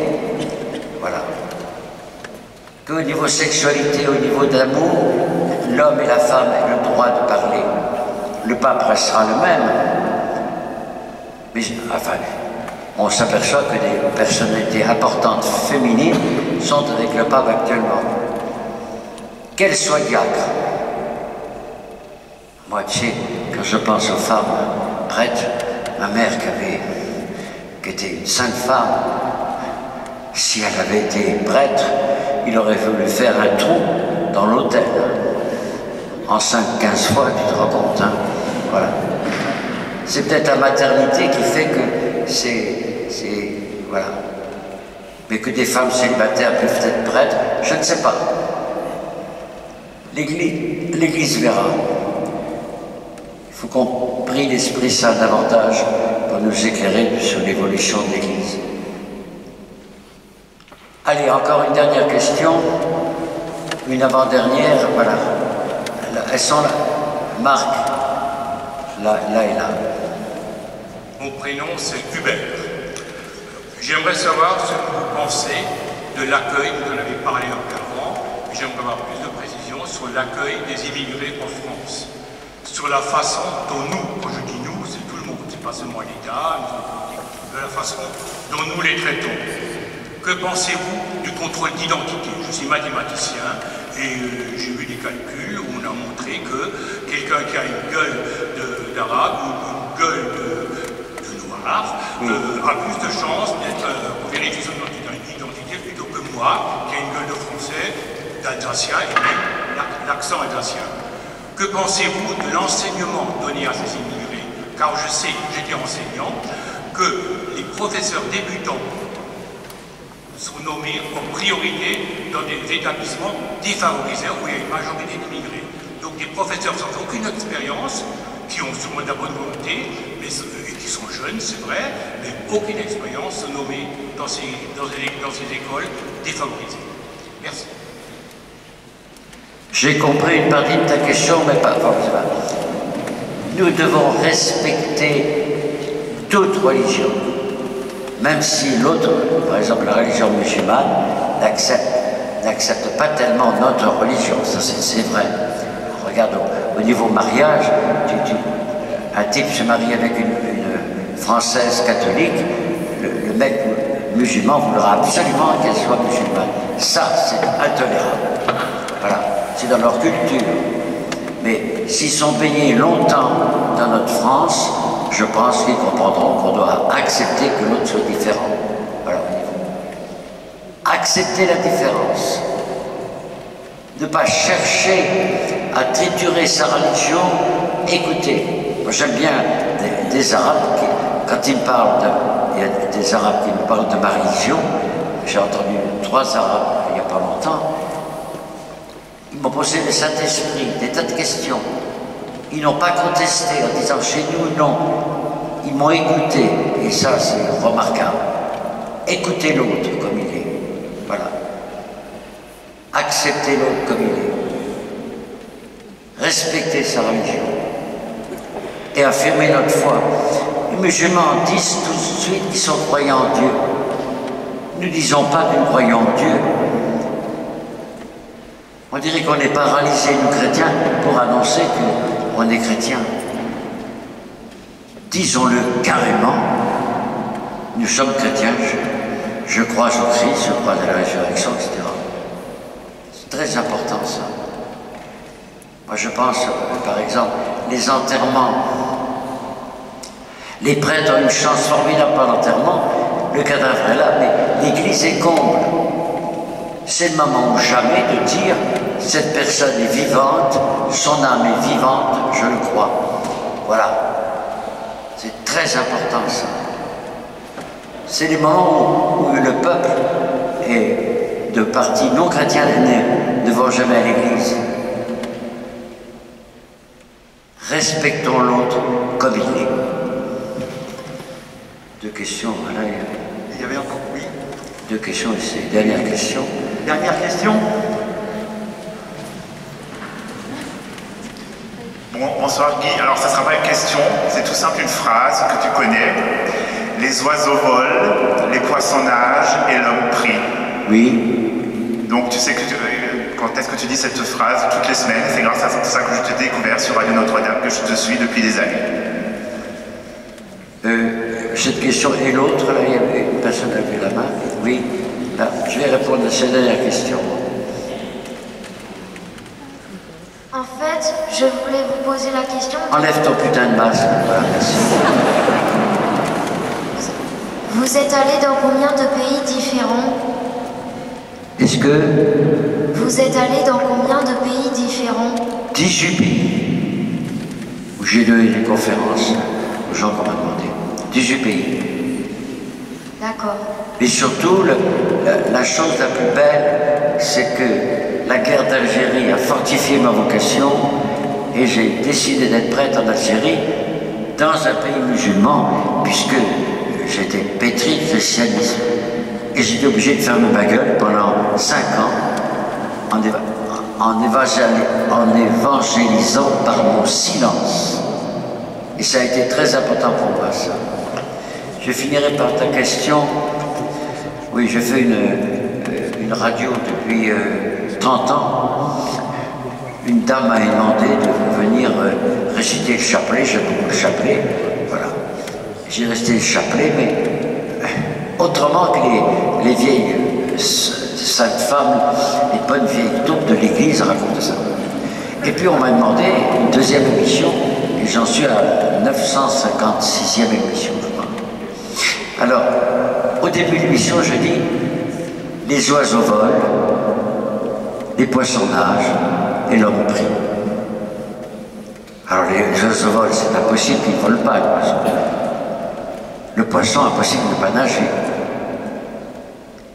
voilà. Qu'au niveau sexualité, au niveau d'amour, l'homme et la femme aient le droit de parler. Le pape restera le même. Mais, enfin, on s'aperçoit que des personnalités importantes féminines sont avec le pape actuellement. Qu'elles soient diacres. Moi, tu sais, quand je pense aux femmes prêtres, ma mère qui était une sainte femme, si elle avait été prêtre, il aurait fallu faire un trou dans l'autel. En 5-15 fois, tu te rends compte, hein? Voilà. C'est peut-être la maternité qui fait que voilà. Mais que des femmes célibataires peuvent être prêtres, je ne sais pas. L'Église verra. Il faut qu'on prie l'Esprit Saint davantage pour nous éclairer sur l'évolution de l'Église. Allez, encore une dernière question. Une avant-dernière, voilà. Elles sont là. Marc, là et là. Mon prénom, c'est Hubert. J'aimerais savoir ce que vous pensez de l'accueil, vous en avez parlé avant, mais j'aimerais avoir plus de précision sur l'accueil des immigrés en France, sur la façon dont nous, quand je dis nous, c'est tout le monde, c'est pas seulement l'État, de la façon dont nous les traitons. Que pensez-vous du contrôle d'identité? Je suis mathématicien et j'ai vu des calculs où on a montré que quelqu'un qui a une gueule d'arabe ou une gueule de noir a plus de chances d'être vérifié son identité plutôt que moi, qui a une gueule de français, d'alsacien et même l'accent alsacien. Que pensez-vous de l'enseignement donné à ces immigrés? Car je sais, j'étais enseignant, que les professeurs débutants sont nommés en priorité dans des établissements défavorisés où il y a une majorité d'immigrés. Donc des professeurs sans aucune expérience, qui ont souvent de la bonne volonté, mais qui sont jeunes, c'est vrai, mais aucune expérience, sont nommés dans ces écoles défavorisées. Merci. J'ai compris une partie de ta question, mais pas forcément. Nous devons respecter toute religion. Même si l'autre, par exemple la religion musulmane, n'accepte pas tellement notre religion, ça c'est vrai. Regarde, au niveau mariage, un type se marie avec une Française catholique, le mec musulman voudra absolument qu'elle soit musulmane. Ça, c'est intolérable. Voilà, c'est dans leur culture. Mais s'ils sont baignés longtemps dans notre France, je pense qu'ils comprendront qu'on doit accepter que l'autre soit différent. Voilà. Accepter la différence. Ne pas chercher à triturer sa religion. Écoutez, moi j'aime bien des Arabes qui, quand ils me parlent il y a des Arabes qui me parlent de ma religion. J'ai entendu 3 Arabes il n'y a pas longtemps. Ils m'ont posé le Saint-Esprit, des tas de questions. Ils n'ont pas contesté en disant chez nous non. Ils m'ont écouté, et ça c'est remarquable. Écoutez l'autre comme il est. Voilà. Acceptez l'autre comme il est. Respectez sa religion. Et affirmer notre foi. Les musulmans disent tout de suite qu'ils sont croyants en Dieu. Nous ne disons pas que nous croyons en Dieu. On dirait qu'on est paralysés, nous chrétiens, pour annoncer qu'on est chrétien. Disons-le carrément, nous sommes chrétiens, je crois au Christ, je crois à la résurrection, etc. C'est très important ça. Moi je pense, par exemple, les enterrements. Les prêtres ont une chance formidable par l'enterrement, le cadavre est là, mais l'église est comble. C'est le moment ou jamais de dire cette personne est vivante, son âme est vivante, je le crois. Voilà. C'est très important ça. C'est les moments où le peuple et de partis non chrétiens ne vont jamais à l'église. Respectons l'autre comme il est. 2 questions, voilà. Il y avait encore, oui. 2 questions ici. Dernière question. Dernière question. Bonsoir Guy. Alors ça sera pas une question, c'est tout simple une phrase que tu connais. Les oiseaux volent, les poissons nagent et l'homme prie. Oui. Donc tu sais que quand est-ce que tu dis cette phrase toutes les semaines, c'est grâce à ça que je t'ai découvert sur Radio Notre-Dame, que je te suis depuis des années. Cette question et l'autre, là, il y avait une personne qui a levé la main. Oui. Là, je vais répondre à cette dernière question. En fait, je voulais vous poser la question... Enlève ton putain de masque. Voilà, merci. Vous êtes allé dans combien de pays différents? Est-ce que... Vous êtes allé dans combien de pays différents? 18 pays. Où j'ai donné des conférences aux gens qu'on m'a demandé. 18 pays. D'accord. Et surtout, la chose la plus belle, c'est que la guerre d'Algérie a fortifié ma vocation et j'ai décidé d'être prêtre en Algérie dans un pays musulman, puisque j'étais pétri de christianisme. Et j'étais obligé de fermer ma gueule pendant 5 ans en évangélisant par mon silence. Et ça a été très important pour moi, ça. Je finirai par ta question. Oui, je fais une radio depuis 30 ans. Une dame m'a demandé de venir réciter le chapelet. J'aime beaucoup le chapelet. Voilà. J'ai resté le chapelet, mais autrement que les vieilles saintes femmes, les bonnes vieilles taupes de l'église racontent ça. Et puis on m'a demandé une deuxième émission, et j'en suis à 956e émission, je crois. Alors, au début de l'émission, je dis, les oiseaux volent, les poissons nagent, et l'homme prie. Alors les oiseaux volent, c'est impossible qu'ils ne volent pas, les oiseaux. Le poisson, impossible de ne pas nager.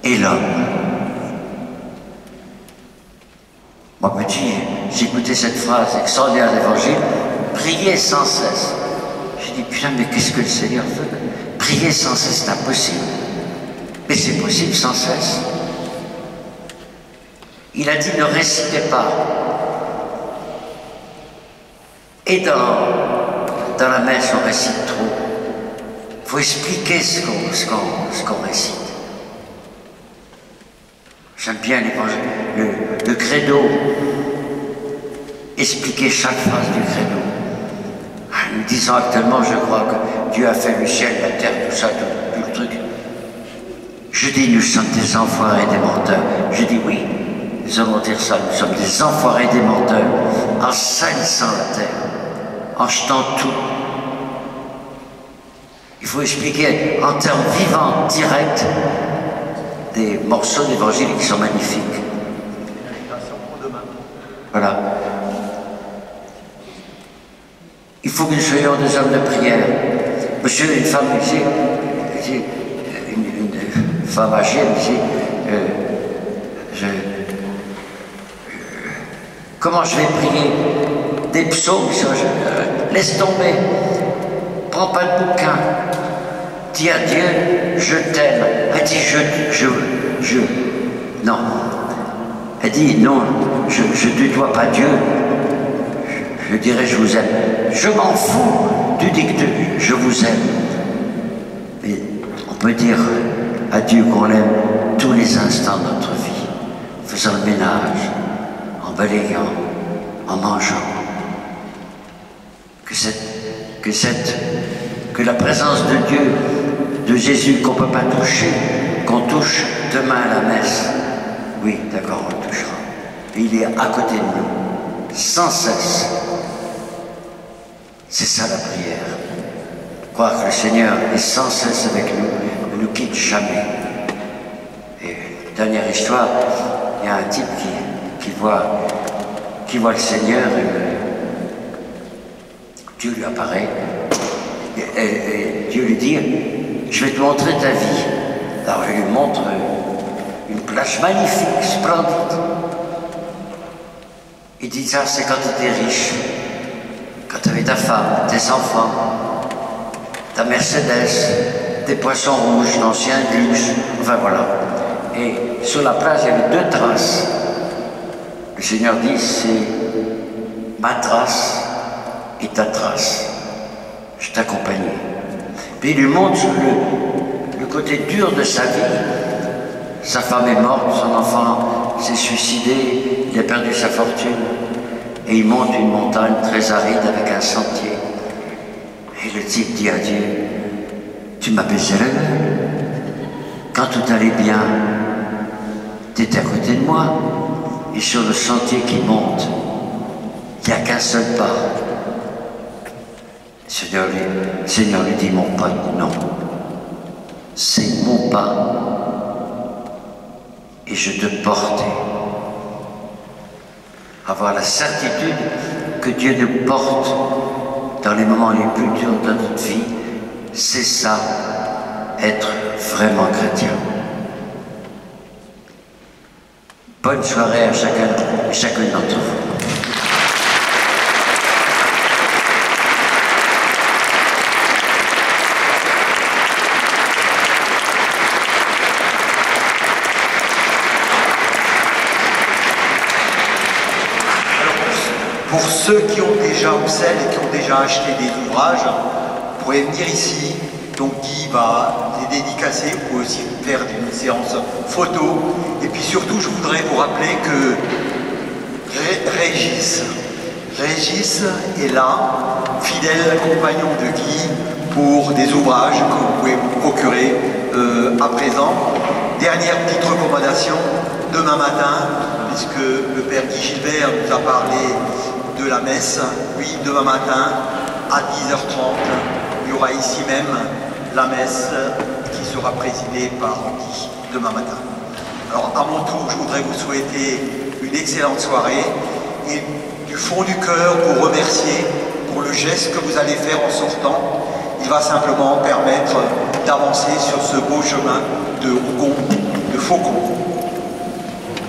Et l'homme. Moi, petit, j'écoutais cette phrase extraordinaire de l'Évangile, priez sans cesse. J'ai dit, putain, mais qu'est-ce que le Seigneur veut? Prier sans cesse, c'est impossible. Mais c'est possible sans cesse. Il a dit, ne récitez pas. Et dans la messe, on récite trop. Il faut expliquer ce qu'on récite. J'aime bien le credo. Expliquer chaque phrase du credo. Nous disons actuellement, je crois que Dieu a fait le ciel, la terre, tout ça, tout le truc. Je dis, nous sommes des enfoirés, des menteurs. Je dis oui, nous allons dire ça, nous sommes des enfoirés, des menteurs, en salissant la terre, en jetant tout. Il faut expliquer en termes vivants, directs, des morceaux d'évangile qui sont magnifiques. Voilà. Il faut que nous soyons des hommes de prière. Monsieur, une femme me dit, une femme âgée me dit, comment je vais prier des psaumes, laisse tomber, prends pas de bouquin, dis à Dieu, je t'aime. Elle dit, non. Elle dit, non, je ne dois pas Dieu, je dirais je vous aime. Je m'en fous, tu dis que je vous aime. Mais on peut dire à Dieu qu'on l'aime tous les instants de notre vie, en faisant le ménage, en balayant, en mangeant. Que la présence de Dieu, de Jésus qu'on ne peut pas toucher, qu'on touche demain à la messe. Oui, d'accord, on le touchera. Et il est à côté de nous, sans cesse. C'est ça la prière. Croire que le Seigneur est sans cesse avec nous, ne nous quitte jamais. Et dernière histoire, il y a un type qui voit le Seigneur et Dieu lui apparaît et Dieu lui dit, je vais te montrer ta vie. Alors il lui montre une plage magnifique, splendide. Il dit ça, c'est quand tu étais riche, quand tu avais ta femme, tes enfants, ta Mercedes, tes poissons rouges, d'anciens luxe, enfin voilà. Et sur la plage, il y avait 2 traces. Le Seigneur dit, c'est ma trace et ta trace. Je t'accompagnais. Puis il lui montre le côté dur de sa vie. Sa femme est morte, son enfant s'est suicidé, il a perdu sa fortune. Et il monte une montagne très aride avec un sentier. Et le type dit à Dieu, tu m'as baisé la gueule. Quand tout allait bien, tu étais à côté de moi. Et sur le sentier qui monte, il n'y a qu'un seul pas. Le Seigneur lui dit, mon pote, non. C'est mon pas. Et je te portais. Avoir la certitude que Dieu nous porte dans les moments les plus durs de notre vie, c'est ça, être vraiment chrétien. Bonne soirée à chacun et chacune d'entre vous. Pour ceux qui ont déjà, ou celles qui ont déjà acheté des ouvrages, vous pouvez venir ici. Donc Guy va les dédicacer. Vous pouvez aussi faire une séance photo. Et puis surtout, je voudrais vous rappeler que Régis est là, fidèle compagnon de Guy, pour des ouvrages que vous pouvez vous procurer à présent. Dernière petite recommandation, demain matin, puisque le Père Guy Gilbert nous a parlé de la messe. Oui, demain matin, à 10h30, il y aura ici même la messe qui sera présidée par Guy demain matin. Alors, à mon tour, je voudrais vous souhaiter une excellente soirée et du fond du cœur vous remercier pour le geste que vous allez faire en sortant. Il va simplement permettre d'avancer sur ce beau chemin de Rougon, de Faucon.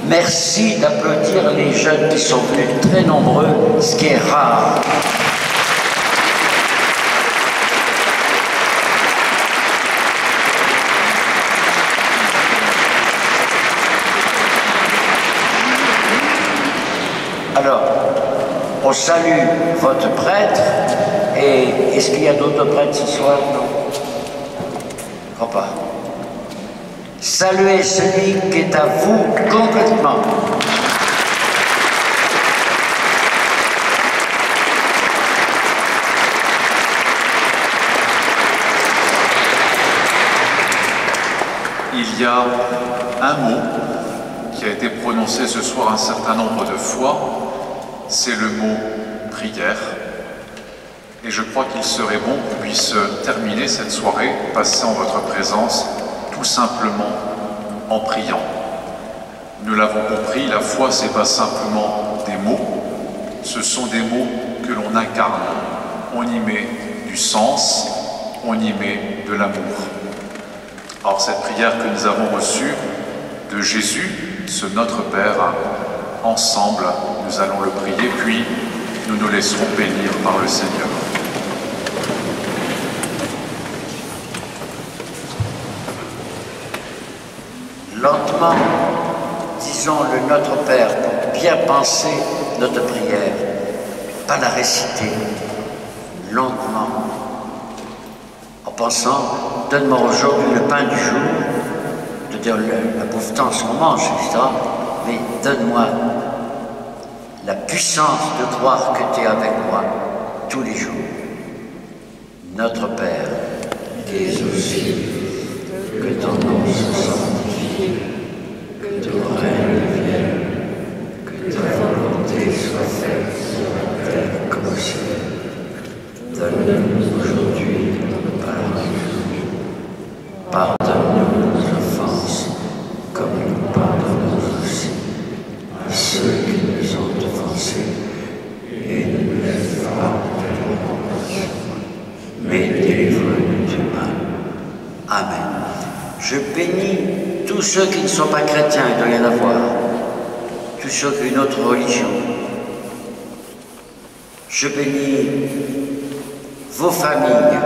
Merci d'applaudir les jeunes qui sont venus très nombreux, ce qui est rare. Alors, on salue votre prêtre, et est-ce qu'il y a d'autres prêtres ce soir? Non. Je crois pas. Saluez celui qui est à vous complètement. Il y a un mot qui a été prononcé ce soir un certain nombre de fois, c'est le mot prière. Et je crois qu'il serait bon qu'on puisse terminer cette soirée, passer en votre présence, tout simplement en priant. Nous l'avons compris, la foi, ce n'est pas simplement des mots, ce sont des mots que l'on incarne. On y met du sens, on y met de l'amour. Alors cette prière que nous avons reçue de Jésus, ce Notre Père, ensemble, nous allons le prier, puis nous nous laisserons bénir par le Seigneur. Lentement, disons le Notre Père pour bien penser notre prière, pas la réciter, lentement, en pensant, donne-moi aujourd'hui le pain du jour, de dire la bouffe ce qu'on mange, etc., mais donne-moi la puissance de croire que tu es avec moi tous les jours. Notre Père, qui es aux cieux, que ton nom soit sanctifié, que ton règne vienne, que ta volonté soit faite sur la terre comme au ciel. Donne-nous aujourd'hui notre pain du jour. Pardonne-nous nos offenses, comme nous pardonnons aussi à ceux qui nous ont offensés, et ne nous laisse pas de tentation, mais délivre-nous du mal. Amen. Je bénis tous ceux qui ne sont pas chrétiens, il doit y en avoir, tous ceux qui ont une autre religion. Je bénis vos familles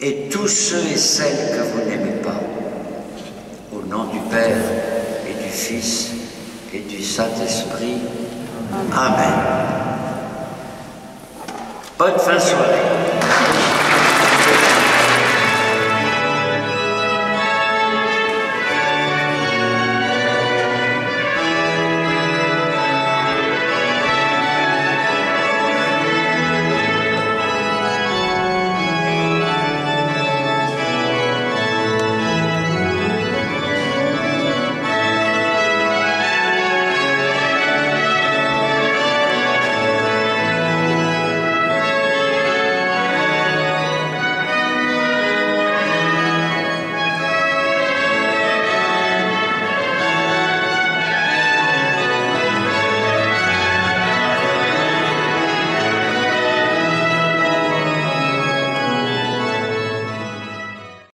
et tous ceux et celles que vous n'aimez pas. Au nom du Père et du Fils et du Saint-Esprit. Amen. Bonne fin de soirée.